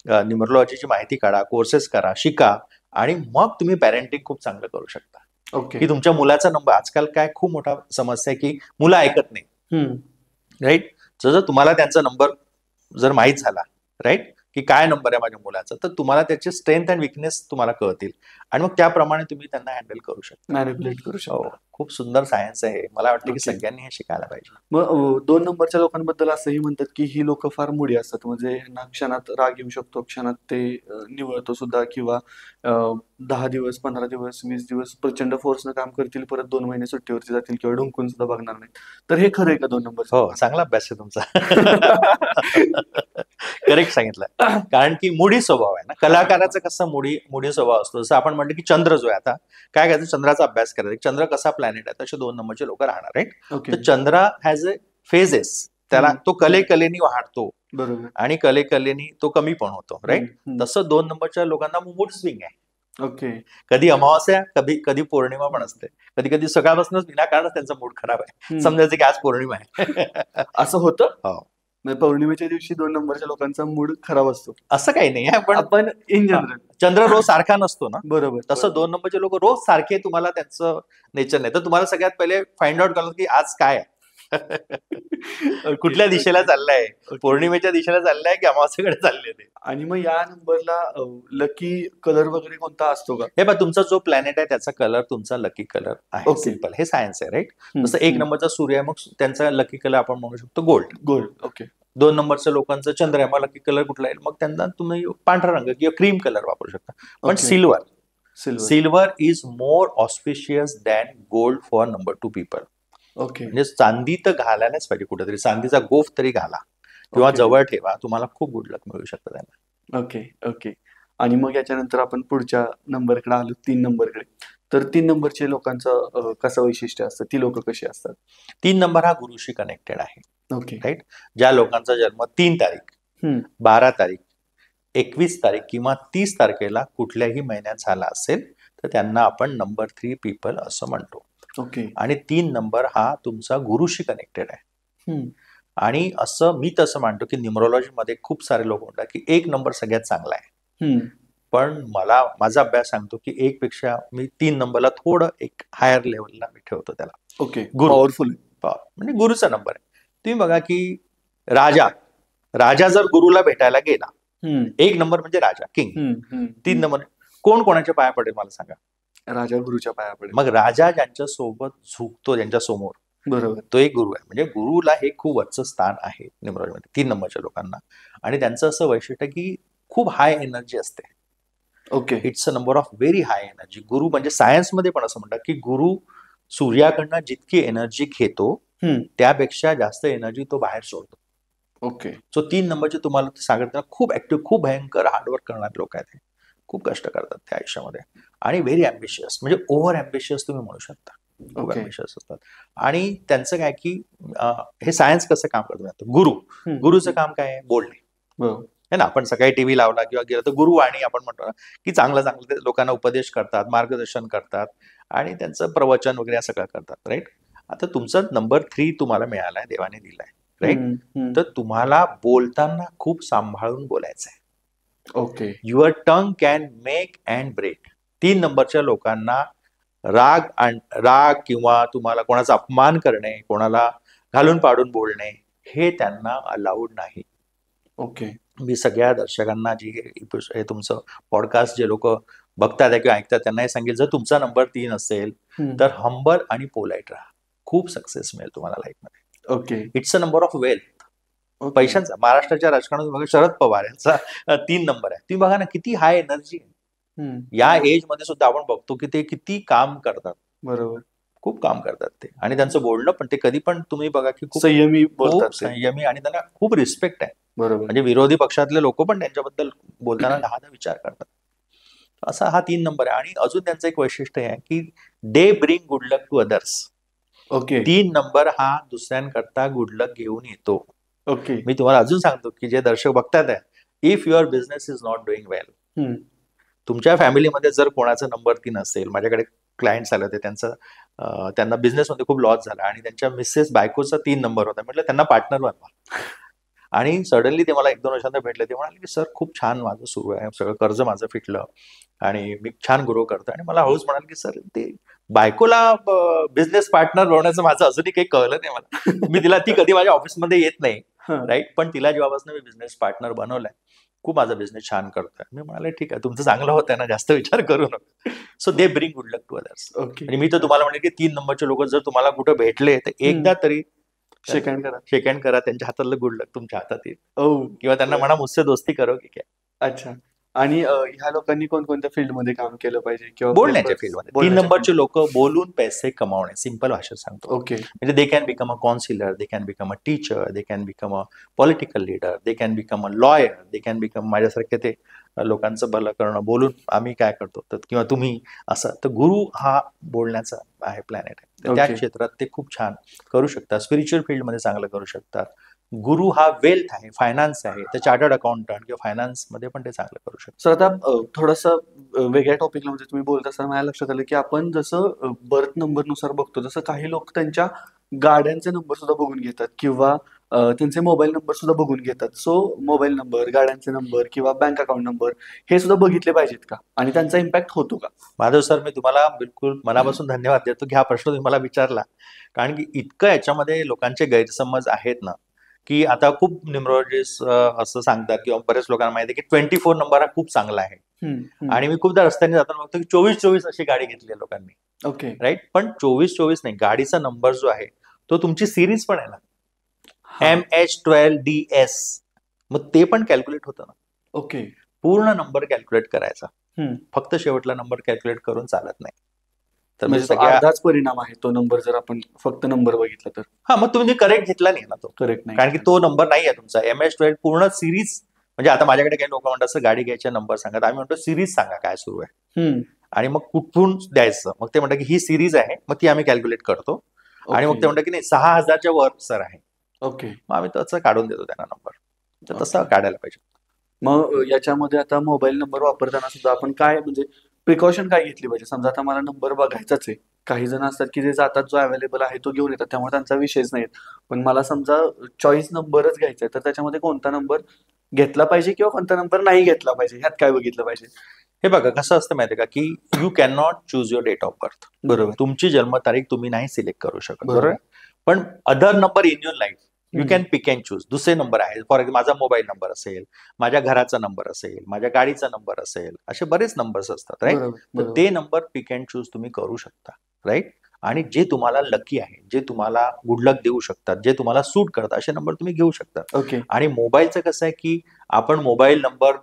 न्यूमरोलॉजीची माहिती काढा, कोर्सेस करा, शिका, आणि मग तुम्ही पॅरेंटिंग खूप चांगलं करू शकता. ओके. की तुमच्या मुलाचा नंबर, आजकाल काय खूप मोठा समस्या आहे की मुलं ऐकत नाही, हम्म. राईट. जर तुम्हाला त्यांचा नंबर जर माहीत झाला, राईट, की काय नंबर आहे माझ्या मुलाचा, तर तुम्हाला त्याचे स्ट्रेंथ अँड विकनेस तुम्हाला कळतील आणि मग त्याप्रमाणे तुम्ही त्यांना हँडल करू शकता. मॅनिप्युलेट करू हो, शकता. खूप सुंदर सायन्स आहे. मला वाटतं की ओके. सगळ्यांनी हे शिकायला पाहिजे. मग 2 नंबरच्या लोकांबद्दल असंही म्हणतात, की ही लोकं फार मुडी असतात. म्हणजे ह्यांना क्षणात राग येऊ शकतो, क्षणात ते निवळतो सुद्धा किंवा 10 दिवस, 15 दिवस, 20 दिवस प्रचंड फोर्सनं काम करतील, परत 2 महिने सुट्टीवरती जातील किंवा ढुंकून सुद्धा बघणार नाहीत. तर हे खरं आहे का 2 नंबरच्या हो, लोकांचं? चांगला अभ्यास आहे तुमचा. करेक्ट सांगितलं. कारण की मुडी स्वभाव आहे ना. कलाकाराचा कसा मुडी स्वभाव असतो. जसं आपण म्हटलं की चंद्र जो आहे, आता काय करायचं, चंद्राचा अभ्यास करायचा. चंद्र कसा प्लॅनेट आहे, तसे 2 नंबरचे लोक राहणार आहेत. ओके. तर चंद्र हॅज अ फेजेस. त्याला हम्म. तो कलेकलेनी वाढतो बरोबर. आणि कलेकलेनी तो कमी पण होतो, राईट. हम्म. तसं 2 नंबरच्या लोकांना मूड स्विंग आहे. ओके. कधी अमावास्या, कधी पौर्णिमा पण असते. कधी कधी सकाळपासूनच विनाकारणच त्यांचा मूड खराब आहे. हम्म. समजायचं की आज पौर्णिमा आहे. असं होतं? हो. म्हणजे पौर्णिमेच्या दिवशी 2 नंबरच्या लोकांचा मूड खराब असतो. असं काही नाही आहे, पण आपण इन जनरल. चंद्र रोज सारखा नसतो ना. बरोबर. तसं 2 नंबरचे लोक रोज सारखे तुम्हाला त्यांचं नेचर नाही. तर तुम्हाला सगळ्यात पहिले फाइंड आउट करायचं की आज काय आहे. ओके, कुठल्या दिशेला ओके. चाललाय, ओके. पौर्णिमेच्या दिशेला चाललाय की अमावास्येकडे चालले ते. आणि मग या नंबरला लकी कलर वगैरे कोणता असतो का? हे बघ, तुमचा जो प्लॅनेट आहे त्याचा कलर तुमचा लकी कलर आहे. ओके. सिंपल, हे सायन्स आहे, राईट. हम्म, जसं 1 हम्म. नंबरचा सूर्य आहे, मग त्यांचा लकी कलर आपण म्हणू शकतो गोल्ड. गोल्ड. ओके. 2 नंबरच्या लोकांचं चंद्र आहे, मग लकी कलर कुठला आहे, मग त्यांना तुम्ही पांढरा रंग किंवा क्रीम कलर वापरू शकता. पण okay. Silver silver. Is more auspicious than gold for number 2 people. Okay. म्हणजे चांदी तर घालायलाच पाहिजे कुठेतरी, चांदीचा गोफ तरी घाला किंवा ओके. जवळ ठेवा, तुम्हाला खूप गुड लक मिळू शकतं त्यांना. ओके. ओके. आणि मग याच्यानंतर आपण पुढच्या नंबरकडे आलो, 3 नंबरकडे. तर 3 नंबरचे लोकांचं कसं वैशिष्ट्य असतं? ती लोक कशी असतात? 3 नंबर हा गुरुशी कनेक्टेड आहे. ओके. राईट. ज्या लोकांचा जन्म 3 तारीख, हम्म. 12 तारीख, 21 तारीख किंवा 30 तारखेला कुठल्याही महिन्यात झाला असेल तर त्यांना आपण नंबर 3 पीपल असं म्हणतो. ओके. आणि 3 नंबर हा तुमचा गुरुशी कनेक्टेड आहे. हम्म. आणि असं मी तसं मानतो की न्यूमरोलॉजीमध्ये खूप सारे लोक म्हणतात की 1 नंबर सगळ्यात चांगला आहे. हम्म. पण मला माझा अभ्यास सांगतो की 1 पेक्षा मी 3 नंबरला थोडं एक हायर लेवलला मी ठेवतो त्याला. ओके. गुरु. पॉवरफुल. म्हणजे गुरुचा नंबर आहे. तुम्ही बघा की राजा जर गुरुला भेटायला गेला, 1 नंबर म्हणजे राजा, किंग. 3 नंबर कोण कोणाच्या पाया पडेल मला सांगा. राजा गुरुच्या पाया पडेल. मग राजा ज्यांच्या सोबत झुकतो, ज्यांच्या समोर, बरोबर. तो एक गुरु आहे. म्हणजे गुरुला हे खूप वरचं स्थान आहे न्यूमरोलॉजीमध्ये 3 नंबरच्या लोकांना. आणि त्यांचं असं वैशिष्ट्य की खूप हाय एनर्जी असते. Okay. It's a number of very high energy. गुरु म्हणजे सायन्समध्ये पण असं म्हणतात की गुरु सूर्याकडनं जितकी एनर्जी घेतो त्यापेक्षा जास्त एनर्जी तो बाहेर सोडतो. ओके. सो 3 नंबरचे तुम्हाला सांगत खूप ऍक्टिव्ह, खूप भयंकर हार्डवर्क करणारे लोक आहेत. खूप कष्ट करतात त्या आयुष्यामध्ये आणि व्हेरी अम्बिशियस, म्हणजे ओव्हर अम्बिशियस तुम्ही म्हणू शकता. खूप ओके. अम्बिशियस असतात. आणि त्यांचं काय की हे सायन्स कसं काम करतो, गुरुचं काम काय आहे, बोलणे. बरोबर. है ना. आपण सकाळी टीव्ही लावला किंवा गेलं तर गुरुवाणी आपण म्हणतो ना की चांगलं चांगलं ते लोकांना उपदेश करतात, मार्गदर्शन करतात आणि त्यांचं प्रवचन वगैरे असं सगळं करतात, राईट. आता तुमचा नंबर 3 तुम्हाला मिळालाय, देवाने दिलाय, राईट. तर तुम्हाला बोलताना खूप सांभाळून बोलायचं आहे. Okay. Your tongue can make and break. 3 नंबरच्या लोकांना राग किंवा तुम्हाला कोणाचा अपमान करणे, कोणाला घालून पाडून बोलणे हे त्यांना अलाउड नाही. ओके. मी सगळ्या दर्शकांना हे तुमचं पॉडकास्ट जे लोक बघतात किंवा ऐकतात त्यांना हे सांगेल, जर तुमचा नंबर 3 असेल तर हंबल आणि पोलाइट राहा. खूप सक्सेस मिळेल तुम्हाला लाईफमध्ये. Okay. It's a number of wealth, पैशांचा. महाराष्ट्राच्या राजकारणात बघा, शरद पवार यांचा 3 नंबर आहे. तुम्ही बघा ना किती हाय एनर्जी आहे. या एज मध्ये सुद्धा आपण बघतो की ते किती काम करतात. बरोबर. खूप काम करतात ते. आणि त्यांचं बोलणं पण, ते कधी पण तुम्ही बघा की खूप संयमी बोलतात, संयमी आणि त्यांना खूप रिस्पेक्ट आहे. बरोबर. म्हणजे विरोधी पक्षातले लोक पण त्यांच्याबद्दल बोलताना दहा विचार करतात. असा हा 3 नंबर आहे. आणि अजून त्यांचं एक वैशिष्ट्य आहे की they bring good luck to others. Okay. 3 number हा दुसऱ्यांकरता गुड लक घेऊन येतो. ओके. मी तुम्हाला अजून सांगतो की जे दर्शक बघतात आहे, if your business is not doing well, तुमच्या फॅमिलीमध्ये जर कोणाचा नंबर 3 असेल, माझ्याकडे क्लायंट्स आले होते, त्यांना बिझनेसमध्ये खूप लॉस झाला आणि त्यांच्या मिसेस बायकोचा 3 नंबर होता. म्हटलं त्यांना पार्टनर बनवा. आणि सडनली ते मला 1-2 वर्षांना भेटले. ते म्हणाले की सर खूप छान माझं सुरू आहे, सगळं कर्ज माझं फिटलं आणि मी छान ग्रो करतो. आणि मला हळूच म्हणाले की सर ते बायकोला बिझनेस पार्टनर बनवण्याचं माझं अजूनही काही कळलं नाही मला. ती कधी माझ्या ऑफिसमध्ये येत नाही, राईट. पण तिला जेव्हापासून मी बिझनेस पार्टनर बनवलाय खूप माझा बिझनेस छान करतोय. मी म्हणाले ठीक आहे, तुमचं चांगलं होतंय ना, जास्त विचार करू नका. So they bring good luck to others. Okay. म्हणजे मी तर तुम्हाला म्हणेन की 3 नंबरचे लोक जर तुम्हाला कुठे भेटले तर एकदा तरी शेक हँड करा. शेक हँड करा, त्यांच्या हातातलं गुड लक तुमच्या हातात येईल. ओ, किंवा त्यांना म्हणा मुझसे दोस्ती करो की क्या. अच्छा. आणि ह्या लोकांनी कोणकोणत्या फील्डमध्ये काम केलं पाहिजे किंवा बोलण्याच्या फील्डमध्ये 3 नंबरचे लोक बोलून पैसे कमावणे, सिंपल भाषेत सांगतो. ओके. म्हणजे दे can become a counsellor, they can become a teacher, they can become a political leader, they can become a lawyer, they can become माझ्यासारखे ते लोकांचं भलं करणं बोलून आम्ही काय करतो तर किंवा तुम्ही असं. तर गुरु हा बोलण्याचा आहे प्लॅनेट आहे. तर त्या Okay. क्षेत्रात ते खूप छान करू शकतात. स्पिरिच्युअल फील्डमध्ये चांगलं करू शकतात. गुरु हा वेल्थ आहे, फायनान्स आहे, तर चार्टर्ड अकाउंटंट किंवा फायनान्स मध्ये पण ते चांगलं करू शकतात. सर आता थोडंसं वेगळ्या टॉपिकला म्हणजे तुम्ही बोलत असताना माझ्या लक्षात आलं की आपण जसं बर्थ नंबरनुसार बघतो तसं काही लोक त्यांच्या गाड्यांचे नंबर सुद्धा बघून घेतात किंवा त्यांचे मोबाईल नंबर सुद्धा बघून घेतात. सो मोबाईल नंबर, गाड्यांचे नंबर किंवा बँक अकाउंट नंबर हे सुद्धा बघितले पाहिजेत का आणि त्यांचा इम्पॅक्ट होतो का? माधव सर, मी तुम्हाला बिलकुल मनापासून धन्यवाद देतो की हा प्रश्न तुम्ही मला विचारला. कारण की इतकं याच्यामध्ये लोकांचे गैरसमज आहेत ना, की आता खूप न्यूमरोलॉजिस्ट असं सांगतात किंवा बरेच लोकांना माहिती आहे की 24 नंबर हा खूप चांगला आहे. आणि मी खूपदा रस्त्याने जाताना बघतो की 24-24 अशी गाडी घेतली आहे लोकांनी. ओके. राईट. पण 24-24 नाही, गाडीचा नंबर जो आहे तो तुमची सिरीज पण आहे ना, MH12DS, मग ते पण कॅल्क्युलेट होतं ना. ओके. पूर्ण नंबर कॅल्क्युलेट करायचा, हम्म. फक्त शेवटला नंबर कॅल्क्युलेट करून चालत नाही. तर म्हणजे तो अर्धाच परिणाम आहे तो नंबर जर आपण फक्त नंबर बघितला तर. हा, मग तुम्ही करेक्ट घेतला नाही ना तो. करेक्ट नाही. कारण की तो नंबर नाही आहे तुमचा. MH12 पूर्ण सिरीज. म्हणजे आता माझ्याकडे काही लोक म्हणतात असं गाडी घ्यायचे नंबर सांगत, आम्ही म्हणतो सिरीज सांगा काय सुरू आहे आणि मग कुठून द्यायचं. मग ते म्हणतात की ही सिरीज आहे, मग ती आम्ही कॅल्क्युलेट करतो. आणि मग ते म्हणतात की नाही 6,000च्या वर सर आहे. ओके. मग आम्ही तसं काढून देतो त्यांना नंबर. तर तसं काढायला पाहिजे. मग याच्यामध्ये आता मोबाईल नंबर वापरताना सुद्धा आपण काय म्हणजे प्रिकॉशन काय घेतली पाहिजे? समजा आता मला नंबर बघायचाच आहे. काही जण असतात की जे जातात जो अवेलेबल आहे तो घेऊन येतात त्यामुळे त्यांचा विषयच नाही. पण मला समजा चॉईस नंबरच घ्यायचा आहे तर त्याच्यामध्ये कोणता नंबर घेतला पाहिजे किंवा कोणता नंबर नाही घेतला पाहिजे ह्यात काय बघितलं पाहिजे? हे बघा कसं असतं माहितीये का, की you can not choose your date of birth. बरोबर. तुमची जन्मतारीख तुम्ही नाही सिलेक्ट करू शकत. बरोबर. पण other number in your life you can pick and choose. दुसरे नंबर आहे, फॉर एक्झाम्पल माझा मोबाईल नंबर असेल, माझ्या घराचा नंबर असेल, माझ्या गाडीचा नंबर असेल, असे बरेच नंबर्स असतात. राईट. तर ते नंबर पिक अँड चूज तुम्ही करू शकता. राईट. आणि जे तुम्हाला लकी आहे, जे तुम्हाला गुड लक देऊ शकतात, जे तुम्हाला सूट करतात असे नंबर तुम्ही घेऊ शकता. ओके. आणि मोबाईलचं कसं आहे की आपण मोबाईल नंबर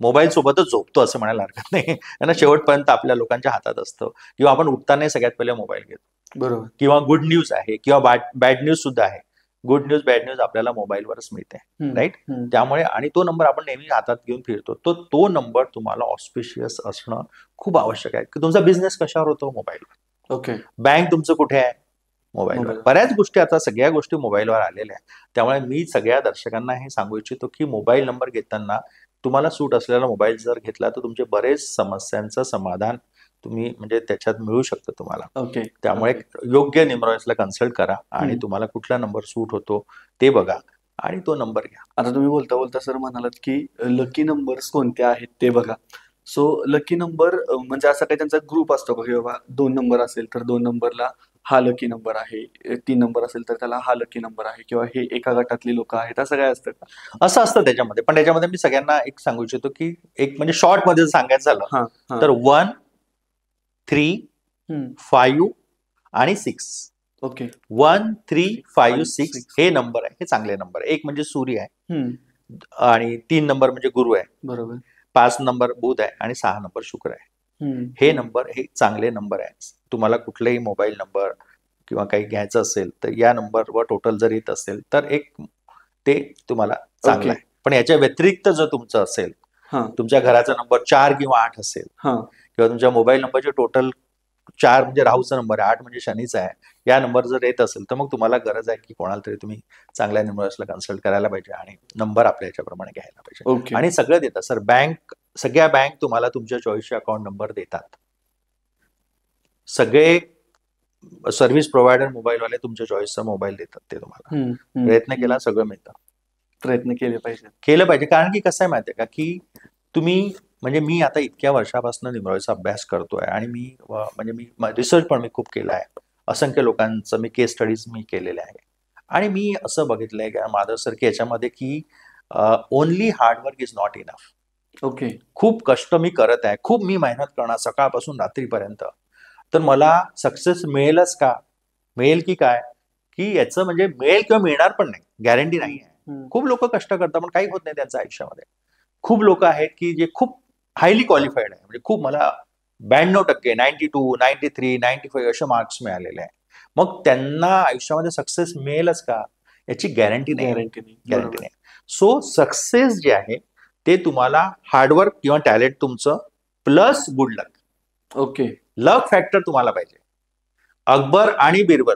मोबाईल सोबतच झोपतो असं म्हणायला हरकत नाही. त्यांना शेवटपर्यंत आपल्या लोकांच्या हातात असतं किंवा आपण उठताना सगळ्यात पहिले मोबाईल घेतो. बरोबर. किंवा गुड न्यूज आहे किंवा बॅड न्यूज सुद्धा आहे. गुड न्यूज बॅड न्यूज आपल्याला मोबाईलवरच मिळते. राईट. त्यामुळे आणि तो नंबर आपण नेहमी हातात घेऊन फिरतो. तो नंबर तुम्हाला ऑस्पिशियस असणं खूप आवश्यक आहे. की तुमचा बिझनेस कशावर होतो? मोबाईलवर. ओके. बँक तुमचं कुठे आहे? मोबाईलवर. बऱ्याच गोष्टी आता सगळ्या गोष्टी मोबाईलवर आलेल्या आहेत. त्यामुळे मी सगळ्या दर्शकांना हे सांगू इच्छितो की मोबाईल नंबर घेताना तुम्हाला सूट असलेला मोबाईल जर घेतला तर तुमचे बरेच समस्यांचं समाधान तुम्ही म्हणजे त्याच्यात मिळू शकतं तुम्हाला. ओके. त्यामुळे योग्य न्यूमरोलॉजिस्टला कन्सल्ट करा आणि तुम्हाला कुठला नंबर सूट होतो ते बघा आणि तो नंबर घ्या. आता तुम्ही बोलता बोलता सर म्हणालात की लकी नंबर्स कोणते आहेत ते बघा. सो लकी नंबर म्हणजे असा काही त्यांचा ग्रुप असतो का की बाबा 2 नंबर असेल तर 2 नंबरला हा लकी नंबर आहे, 3 नंबर असेल तर त्याला हा लकी नंबर आहे किंवा हे एका गटातली लोक आहेत असं काय असतं का? असं असतं त्याच्यामध्ये. पण त्याच्यामध्ये मी सगळ्यांना एक सांगू इच्छितो की एक म्हणजे शॉर्ट मध्ये सांगायचं झालं तर 1, 3, 5 आणि 6. ओके. 1, 3, 5, 6 हे नंबर आहे, हे चांगले नंबर आहे. 1 म्हणजे सूर्य आहे आणि 3 नंबर म्हणजे गुरु आहे. बरोबर. 5 नंबर बुध आहे आणि 6 नंबर शुक्र आहे. हे नंबर हे चांगले नंबर आहे. तुम्हाला कुठलाही मोबाईल नंबर किंवा काही घ्यायचं असेल तर या नंबरवर टोटल जर येत असेल तर एक ते तुम्हाला चांगलं आहे. पण याच्या व्यतिरिक्त जर तुमचं असेल, तुमच्या घराचा नंबर 4 किंवा 8 असेल किंवा तुमच्या मोबाईल नंबरचे टोटल 4 म्हणजे राहूचा नंबर आहे, 8 म्हणजे शनीचा आहे, या नंबर जर येत असेल तर मग तुम्हाला गरज आहे की कोणाला तरी तुम्ही चांगल्या न्यूमरोलॉजिस्टला कन्सल्ट करायला पाहिजे आणि नंबर आपल्या याच्याप्रमाणे घ्यायला पाहिजे. आणि सगळं देतात सर. सगळ्या बँक तुम्हाला तुमच्या चॉईसचे अकाउंट नंबर देतात. सगळे सर्व्हिस प्रोव्हायडर मोबाईलवाले तुमच्या चॉईसचा मोबाईल देतात. ते तुम्हाला प्रयत्न केला सगळं मिळतं. प्रयत्न केले पाहिजे. कारण की कसं आहे माहितीये का की तुम्ही म्हणजे मी आता इतक्या वर्षापासून न्यूमरोलॉजीचा अभ्यास करतोय आणि मी म्हणजे मी रिसर्च पण मी खूप केला आहे. असंख्य लोकांचं मी केस स्टडीज मी केलेले आहे आणि मी असं बघितलंय का माधव सर की याच्यामध्ये की only hard work is not enough. Okay. खूप कष्ट मी करत आहे, खूप मी मेहनत करणार सकाळपासून रात्रीपर्यंत, तर मला सक्सेस मिळेलच का, मिळेल की काय, की याचं म्हणजे मिळेल किंवा मिळणार पण नाही, गॅरंटी नाही आहे. खूप लोक कष्ट करतात पण काही होत नाही त्यांच्या आयुष्यामध्ये. खूप लोक आहेत की जे खूप हायली क्वालिफाईड आहे, म्हणजे खूप मला 92%, 92, 93, 95 असे मार्क्स मिळालेले आहे. मग त्यांना आयुष्यामध्ये सक्सेस मिळेलच का, याची गॅरंटी नाही, गॅरंटी नाही. गॅरंटी नाही. सो सक्सेस जे आहे ते तुम्हाला हार्डवर्क किंवा टॅलेंट तुमचं प्लस गुड लक. ओके. लक फॅक्टर तुम्हाला पाहिजे. अकबर आणि बिरबल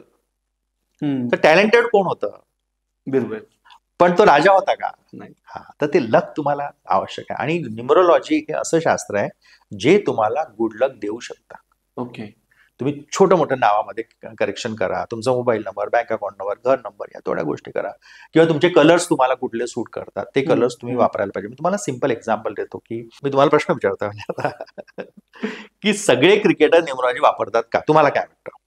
तर टॅलेंटेड कोण होतं, बिरबल, पण तो राजा होता का, नाही. हा, तर ते लक तुम्हाला आवश्यक आहे. आणि न्यूमरोलॉजी हे असं शास्त्र आहे जे तुम्हाला गुड लक देऊ शकतं. ओके. तुम्ही छोटं मोठं नावामध्ये करेक्शन करा, तुमचा mobile number, bank account number, घर नंबर, या थोड्या गोष्टी करा, किंवा तुमचे कलर्स तुम्हाला कुठले सूट करतात ते कलर्स तुम्ही वापरायला पाहिजे. मी तुम्हाला सिंपल एक्झाम्पल देतो की मी तुम्हाला प्रश्न विचारतो की सगळे क्रिकेटर न्यूमरोलॉजी वापरतात का, तुम्हाला काय वाटतं?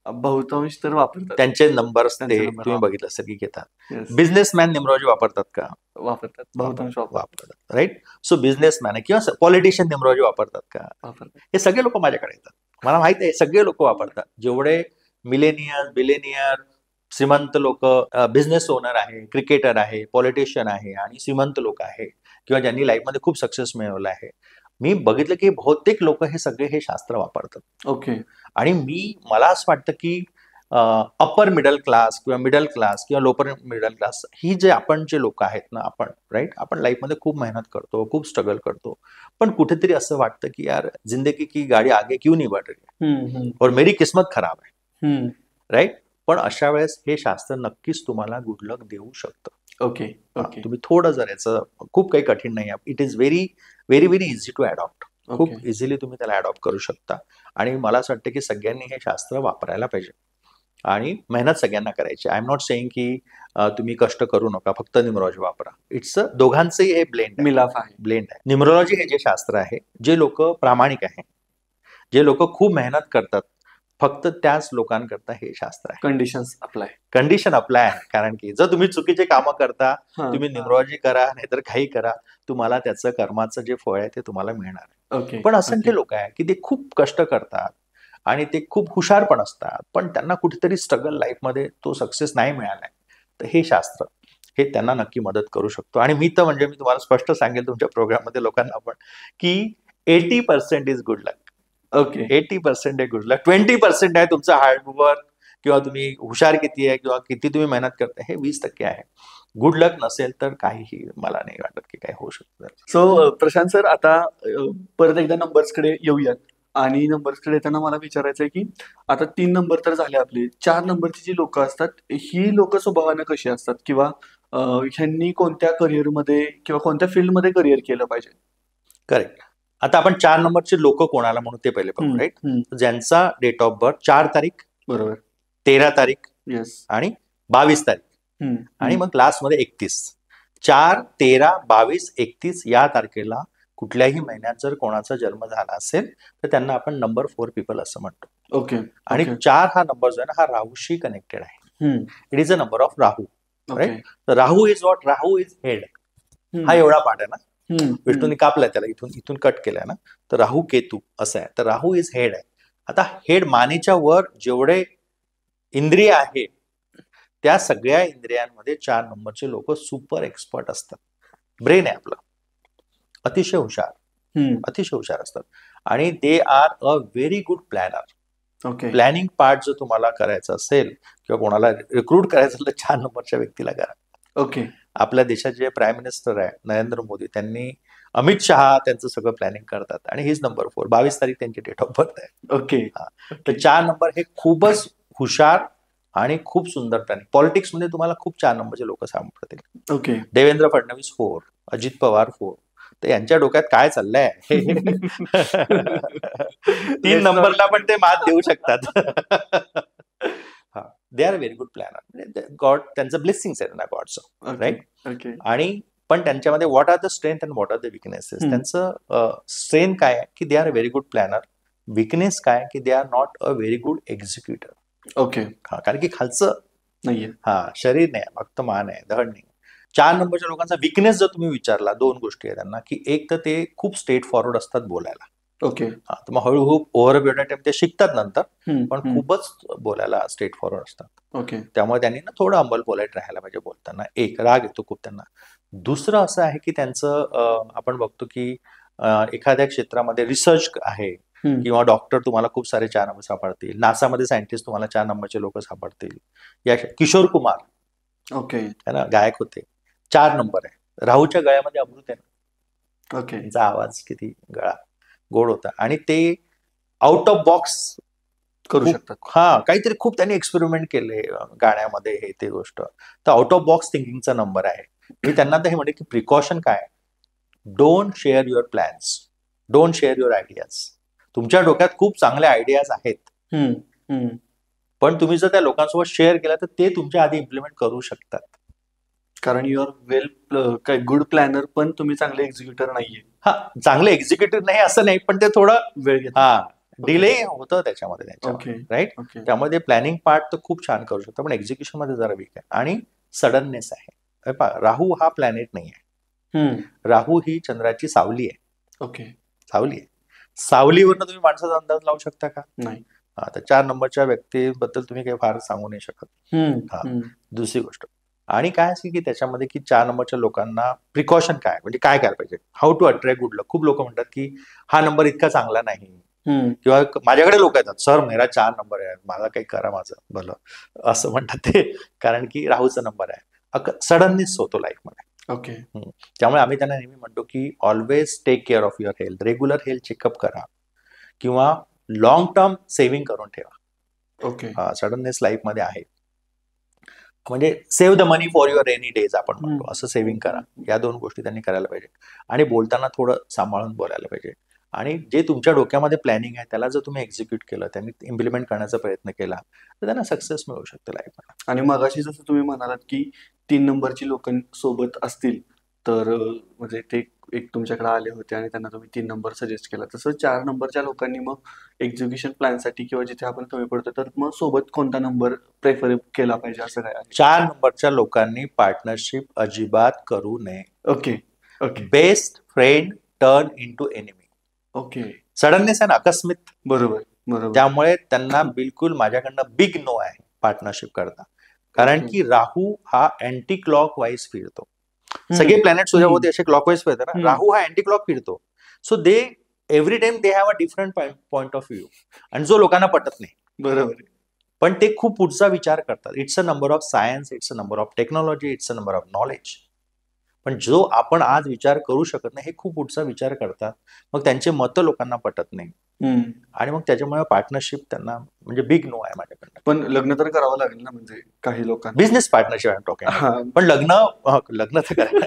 बहुतांश तर वापरतात. त्यांचे नंबर्स त्यांचे ते number तुम्ही बघितलं असेल की घेतात. Yes. बिझनेसमॅन न्यूमरोलॉजी वापरतात का? वापरतात. बहुतांश वापरतात, राईट. सो बिझनेसमॅन आहे किंवा पॉलिटिशियन न्यूमरोलॉजी वापरतात का? वापरतात. हे सगळे लोक माझ्याकडे येतात, मला माहित आहे सगळे लोक वापरतात. जेवढे मिलेनियर, बिलेनियर, श्रीमंत लोक, बिझनेस ओनर आहे, क्रिकेटर आहे, पॉलिटिशियन आहे आणि श्रीमंत लोक आहे किंवा ज्यांनी लाईफमध्ये खूप सक्सेस मिळवलं आहे, मी बघितलं की बहुतेक लोक हे सगळे हे शास्त्र वापरतात. ओके. आणि मला असं वाटतं की अप्पर मिडल क्लास किंवा मिडल क्लास किंवा लोअर मिडल क्लास ही जे लोक आहेत ना, आपण राईट, आपण लाईफमध्ये खूप मेहनत करतो, खूप स्ट्रगल करतो, पण कुठेतरी असं वाटतं की यार जिंदगी की गाडी आगे क्यों नहीं बढ़ रही है, और मेरी किस्मत खराब आहे, राईट. पण अशा वेळेस हे शास्त्र नक्कीच तुम्हाला गुड लक देऊ शकतं. ओके. ओके. तुम्ही थोडं जर याचं, खूप काही कठीण नाही आहे, it is very very very easy to adopt. खूप इझिली तुम्ही त्याला अडॉप्ट करू शकता. आणि मला असं वाटतं की सगळ्यांनी हे शास्त्र वापरायला पाहिजे आणि मेहनत सगळ्यांना करायची. आय एम नॉट सेईंग की तुम्ही कष्ट करू नका, फक्त न्यूमरोलॉजी वापरा. इट्स दोघांचंही हे ब्लेंड मिलाफ आहे. ब्लेंड आहे. न्यूमरोलॉजी हे जे शास्त्र आहे, जे लोक प्रामाणिक आहे, जे लोक खूप मेहनत करतात, फक्त त्याच लोकांकरता हे शास्त्र आहे. कंडिशन अप्लाय आहे. कारण की जर तुम्ही चुकीचे कामं करता, तुम्ही न्यूमरोलॉजी करा नाहीतर काही करा, तुम्हाला त्याचं कर्माचं जे फळ आहे ते तुम्हाला मिळणार आहे. पण असंख्य लोक आहे की ते खूप कष्ट करतात आणि ते खूप हुशार पण असतात, पण त्यांना कुठेतरी स्ट्रगल लाईफमध्ये तो सक्सेस नाही मिळालाय. तर हे शास्त्र हे त्यांना नक्की मदत करू शकतो. आणि मी तुम्हाला स्पष्ट सांगेल तुमच्या प्रोग्राममध्ये लोकांना पण की 80% इज गुड लक. ओके. 80% आहे गुड लक, 20% आहे तुमचं हार्डवर्क किंवा तुम्ही हुशार किती आहे किंवा किती तुम्ही मेहनत करताय, हे 20% आहे. गुड लक नसेल तर काहीही मला नाही वाटत की काय होऊ शकतं. सो प्रशांत सर, आता परत एकदा नंबर्सकडे येऊयात. आणि नंबर्सकडे येताना मला विचारायचं आहे की आता 3 नंबर तर झाले आपले, 4 नंबरची जी लोक असतात, ही लोक स्वभावानं कशी असतात, किंवा ह्यांनी कोणत्या करिअरमध्ये किंवा कोणत्या फील्डमध्ये करिअर केलं पाहिजे? करेक्ट. आता आपण 4 नंबरचे लोक कोणाला म्हणू ते पहिले बघू, राईट. ज्यांचा डेट ऑफ बर्थ 4 तारीख, बरोबर, 13 तारीख, येस, आणि 22 तारीख, आणि मग लास्टमध्ये 31. 4, 13, 22, 31 या तारखेला कुठल्याही महिन्यात जर कोणाचा जन्म झाला असेल तर त्यांना आपण नंबर 4 पीपल असं म्हणतो. ओके. आणि 4 हा नंबर जो आहे ना, हा राहूशी कनेक्टेड आहे. It is a number of राहू, राईट. तर राहू इज व्हॉट, राहू इज हेड. हा एवढा पार्ट आहे ना, विष्णूने कापलाय त्याला, इथून कट केलाय ना, तर राहू केतू असं आहे. तर राहू इज हेड आहे. आता हेड मानेच्या वर जेवढे इंद्रिय आहे त्या सगळ्या इंद्रियांमध्ये 4 नंबरचे लोक सुपर एक्सपर्ट असतात. ब्रेन आहे आपलं, अतिशय हुशार असतात. आणि they are a very good planner. Okay. Planning part जर तुम्हाला करायचं असेल किंवा कोणाला रिक्रूट करायचं असेल तर 4 नंबरच्या व्यक्तीला करा. ओके. आपल्या देशाचे जे प्राईम मिनिस्टर आहे नरेंद्र मोदी, त्यांनी अमित शहा त्यांचं सगळं प्लॅनिंग करतात आणि हीच नंबर 4, 22 तारीख त्यांची डेट ऑफ बर्थ आहे. ओके. तर 4 नंबर हे खूपच हुशार आणि खूप सुंदर प्लॅनिंग. पॉलिटिक्समध्ये तुम्हाला खूप 4 नंबरचे लोक सापडतील. ओके. देवेंद्र फडणवीस 4, अजित पवार 4. तर यांच्या डोक्यात काय चाललंय 3 नंबरला पण ते मात देऊ शकतात. हा, they are very good planner. God त्यांचं ब्लेसिंग्स आहे ना गॉडचं, राईट. आणि पण त्यांच्यामध्ये what are the strength and what are the weaknesses. त्यांचं स्ट्रेंथ काय आहे की they are very good planner. Weakness काय की they are not a very good executor. Okay. हा, कारण की खालचं नाहीये, हा शरीर नाही, फक्त मान आहे, धड नाही. 4 नंबरच्या लोकांचा विकनेस जर तुम्ही विचारला, 2 गोष्टी आहेत त्यांना, की एक तर ते खूप स्ट्रेट फॉरवर्ड असतात बोलायला. ओके. तर मग हळूहळू over a period of time ते शिकतात नंतर, पण हम्म. खूपच बोलायला स्ट्रेट फॉरवर्ड असतात. ओके. त्यामुळे त्यांनी ना थोडं अंबल पोलाईट राहायला पाहिजे बोलताना. एक राग येतो खूप त्यांना. दुसरं असं आहे की त्यांचं आपण बघतो की एखाद्या क्षेत्रामध्ये रिसर्च आहे किंवा डॉक्टर तुम्हाला खूप सारे 4 नंबर सापडतील. नासामध्ये सायंटिस्ट तुम्हाला 4 नंबरचे लोक सापडतील. या किशोर कुमार ओके. है ना, गायक होते. 4 नंबर आहे. राहूच्या गळ्यामध्ये अमृत आहे ना. ओके. त्यांचा आवाज किती गळा गोड होता आणि ते आउट ऑफ बॉक्स करू खूप- शकतात. हा काहीतरी खूप त्यांनी एक्सपेरिमेंट केले गाण्यामध्ये, हे ते गोष्ट. तर आउट ऑफ बॉक्स थिंकिंगचा नंबर आहे. मी त्यांना तर हे म्हणते की प्रिकॉशन काय, don't share your plans, don't share your ideas. तुमच्या डोक्यात खूप चांगले आयडियाज आहेत, हम्म. हम्म. पण तुम्ही जर त्या लोकांसोबत शेअर केला तर ते तुमच्या आधी इम्प्लिमेंट करू शकतात. कारण युअर वेल काय गुड प्लॅनर, पण तुम्ही चांगले एक्झिक्युटर नाहीये. हा, चांगले एक्झिक्युटिव्ह नाही असं नाही, पण ते थोडं वेळ घेतो. हा डिले होतं त्याच्यामध्ये त्यांच्या, ओके. राईट. ओके. त्यामध्ये प्लॅनिंग पार्ट तर खूप छान करू शकतो, पण एक्झिक्युशन मध्ये जरा वीक आहे आणि सडननेस आहे. हे पहा, राहू हा प्लॅनेट नाही आहे. राहू ही चंद्राची सावली आहे. ओके. सावली आहे. सावलीवरनं तुम्ही माणसाचा अंदाज लावू शकता का? नाही. आता 4 नंबरच्या व्यक्तीबद्दल तुम्ही काही फार सांगू नाही शकत. हा. दुसरी गोष्ट आणि काय असेल की त्याच्यामध्ये की 4 नंबरच्या लोकांना प्रिकॉशन काय, म्हणजे काय करायला पाहिजे, हाऊ टू अट्रॅक्ट गुड लक. खूप लोक म्हणतात की हा नंबर इतका चांगला नाही, किंवा माझ्याकडे लोक येतात, सर मेरा 4 नंबर आहे, मला काही करा माझं भलं, असं म्हणतात ते. कारण की राहूचा नंबर आहे, सडननेस होतो लाईफ मध्ये. ओके. त्यामुळे आम्ही त्यांना नेहमी म्हणतो की always take care of your health, regular health checkup करा किंवा लॉंग टर्म सेव्हिंग करून ठेवा. ओके. सडननेस लाईफ मध्ये आहे, म्हणजे save the money for your rainy days आपण म्हणतो, असं सेव्हिंग करा. या 2 गोष्टी त्यांनी करायला पाहिजे आणि बोलताना थोडं सांभाळून बोलायला पाहिजे. आणि जे तुमच्या डोक्यामध्ये प्लॅनिंग आहे त्याला जर तुम्ही एक्झिक्यूट केलं, त्यांनी इम्प्लिमेंट करण्याचा प्रयत्न केला, तर त्यांना सक्सेस मिळू शकते लाईफमध्ये. आणि मगाशी जसं तुम्ही म्हणालात की 3 नंबरची लोक सोबत असतील तर म्हणजे ते एक तुमच्याकडे आले होते आणि त्यांना तुम्ही 3 नंबर सजेस्ट केला, तसं 4 नंबरच्या लोकांनी मग एक्झिक्युशन प्लॅनसाठी किंवा जिथे आपण कमी पडतो तर मग सोबत कोणता नंबर प्रेफर केला पाहिजे असं काय आहे? 4 नंबरच्या लोकांनी पार्टनरशिप अजिबात करू नये. Okay. Okay. Best friend turn into enemy. Okay. Suddenness आहे ना, आकस्मित. बरोबर. बरोबर. त्यामुळे त्यांना बिलकुल माझ्याकडनं बिग नो आहे पार्टनरशिप करता. कारण की राहू हा अँटी क्लॉक वाईज फिरतो. सगळे प्लॅनेट सूर्याभोवती असे क्लॉकवाईज फिरतात ना, राहू हा अँटी क्लॉक फिरतो. So they every time they have a different point of view, आणि जो लोकांना पटत नाही. बरोबर. पण ते खूप पुढचा विचार करतात. It's a number of science, it's a number of technology, it's a number of knowledge. पण जो आपण आज विचार करू शकत नाही, हे खूप पुढचा विचार करतात. मग त्यांचे मतं लोकांना पटत नाही आणि मग त्याच्यामुळे पार्टनरशिप त्यांना म्हणजे बिग नो आहे माझ्याकडनं. पण लग्न तर करावं लागेल ना, म्हणजे काही लोकांना. बिझनेस पार्टनरशिप टॉकिंग, पण लग्न तर करा.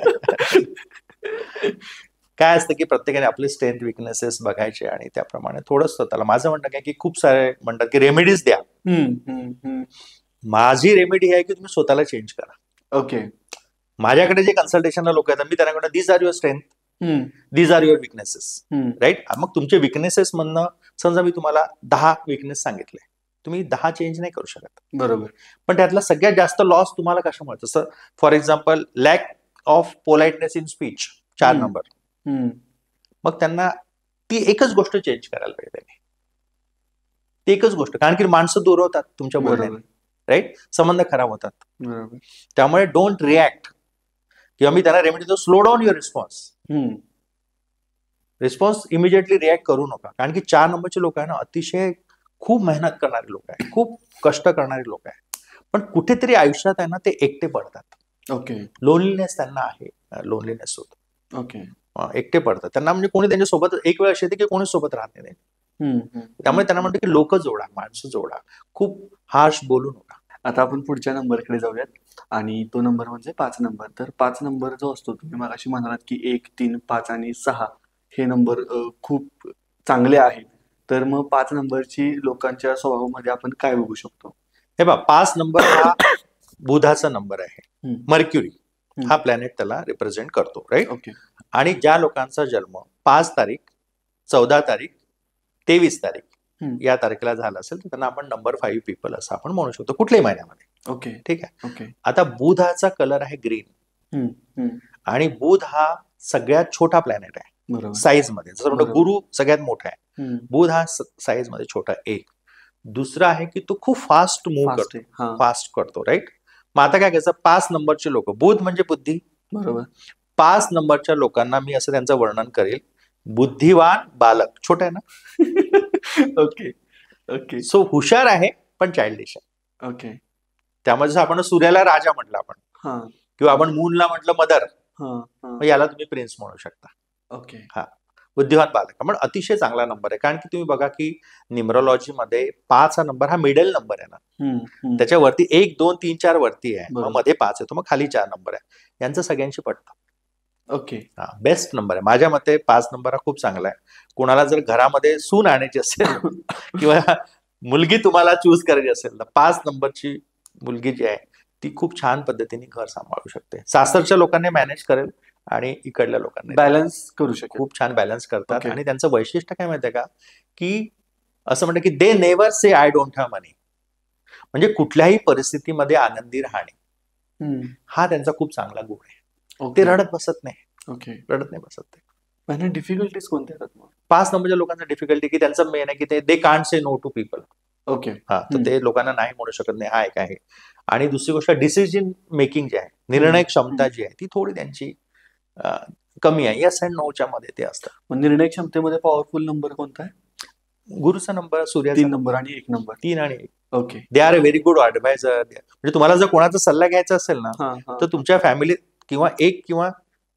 काय असतं की प्रत्येकाने आपले स्ट्रेंथ विकनेसेस बघायचे आणि त्याप्रमाणे थोडं स्वतःला, माझं म्हणणं काय की खूप सारे म्हणतात की रेमेडीज द्या. माझी रेमेडी आहे की तुम्ही स्वतःला चेंज करा. ओके. माझ्याकडे जे कन्सल्टेशनला लोक येतात, मी त्यांना these are your strength, these are your weaknesses, right. मग तुमचे विकनेसेस म्हणणं, समजा मी तुम्हाला 10 विकनेस सांगितले, तुम्ही 10 चेंज नाही करू शकत. बरोबर. पण त्यातला सगळ्यात जास्त लॉस तुम्हाला कशामुळे, जसं for example lack of politeness in speech, 4 number. मग त्यांना ती एकच गोष्ट चेंज करायला पाहिजे त्यांनी, ती एकच गोष्ट. कारण की माणसं दूर होतात तुमच्या बोलण्याने, राईट, संबंध खराब होतात. त्यामुळे डोंट रिॲक्ट, किंवा मी त्यांना रेमेडी देतो, slow down your response immediately react करू नका. कारण की 4 नंबरचे लोक आहे ना, अतिशय खूप मेहनत करणारे लोक आहे, खूप कष्ट करणारे लोक आहे, पण कुठेतरी आयुष्यात आहे ना ते एकटे पडतात. ओके. लोनलीनेस त्यांना आहे, लोनलीनेस होतो. ओके. एकटे पडतात त्यांना, म्हणजे कोणी त्यांच्या सोबत, एक वेळ अशी येते की कोणी सोबत राहत नाही. त्यामुळे त्यांना म्हणतो की लोक जोडा, माणसं जोडा, खूप हार्श बोलू नका. आता आपण पुढच्या नंबरकडे जाऊयात, आणि तो नंबर म्हणजे 5 नंबर. तर 5 नंबर जो असतो, तुम्ही मगाशी म्हणालात की 1, 3, 5 आणि 6 हे नंबर खूप चांगले आहेत. तर मग 5 नंबरची लोकांच्या स्वभावामध्ये आपण काय बघू शकतो? हे बघा, 5 नंबर हा बुधाचा नंबर आहे. मर्क्युरी हा प्लॅनेट त्याला रिप्रेझेंट करतो, राईट. ओके. आणि ज्या लोकांचा जन्म 5 तारीख, 14 तारीख, 23 तारीख या तारखेला झाला असेल तर त्यांना आपण नंबर 5 पीपल असं आपण म्हणू शकतो, कुठल्याही महिन्यामध्ये. ओके. ठीक आहे. ओके. आता बुधाचा कलर आहे ग्रीन. हम्म, हम्म. आणि बुध हा सगळ्यात छोटा प्लॅनेट आहे बरोबर. साईज मध्ये. जसं म्हणतो बरोबर. गुरु सगळ्यात मोठा आहे, हम्म. बुध हा साईज मध्ये छोटा आहे. एक दुसरा आहे की तो खूप फास्ट मूव्ह Fast करतो, आहे. हा. फास्ट करतो, राईट. मग आता काय करायचं, 5 नंबरचे लोक, बुध म्हणजे बुद्धी, बरोबर. 5 नंबरच्या लोकांना मी असं त्यांचं वर्णन करेल, बुद्धिवान बालक. छोटा आहे ना, ओके ओके सो हुशार आहे पण चाइल्डिश आहे. ओके. त्यामध्ये जसं आपण सूर्याला राजा म्हटलं आपण, हा किंवा आपण मूनला म्हटलं मदर, हा हा. मग याला तुम्ही प्रिन्स म्हणू शकता. ओके. बुद्धिवान बालक पण अतिशय चांगला नंबर आहे. कारण की तुम्ही बघा की न्युमरोलॉजी मध्ये 5 हा नंबर हा मिडल नंबर आहे ना, हम्म, हम्म. त्याच्यावरती 1 2 3 4 वरती आहे, मग बरोबर. मध्ये 5 येतो, मग खाली 4 नंबर आहे. यांचं सगळ्यांशी पटतं. ओके. हा बेस्ट नंबर आहे माझ्या मते. 5 नंबर हा खूप चांगला आहे. कोणाला जर घरामध्ये सून आणायची असेल किंवा मुलगी तुम्हाला चूज करायची असेल तर 5 नंबरची मुलगी जी आहे ती खूप छान पद्धतीने घर सांभाळू शकते. सासरच्या लोकांनी मॅनेज करेल आणि इकडल्या लोकांनी बॅलन्स करू शकतो. खूप छान बॅलन्स करतात. Okay. आणि त्यांचं वैशिष्ट्य काय माहितीये का, की असं म्हणतात की they never say I don't have money. म्हणजे कुठल्याही परिस्थितीमध्ये आनंदी राहणे हम्म. हा त्यांचा खूप चांगला गुण आहे. ओके. ते रडत बसत नाही, ओके. रडत नाही बसत ते. पण डिफिकल्टीज कोणत्या आहेत मग? 5 नंबरच्या लोकांचं डिफिकल्टी की त्यांचं मेन आहे की ते they can't say no to people. Okay. हा तर ते लोकांना नाही म्हणू शकत नाही, हा एक आहे. आणि दुसरी गोष्ट डिसिजन मेकिंग जी आहे, निर्णय क्षमता जी आहे ती थोडी त्यांची कमी आहे. येस अँड नोच्या मध्ये ते असतं. मग निर्णय क्षमतेमध्ये पॉवरफुल नंबर कोणता आहे? गुरुचा नंबर, सूर्याचा 3 नंबर आणि 1 नंबर. 3 आणि 1. Okay. They are a very good adviser. म्हणजे तुम्हाला जर कोणाचा सल्ला घ्यायचा असेल ना, हा हा. तर तुमच्या फॅमिलीत किंवा 1 किंवा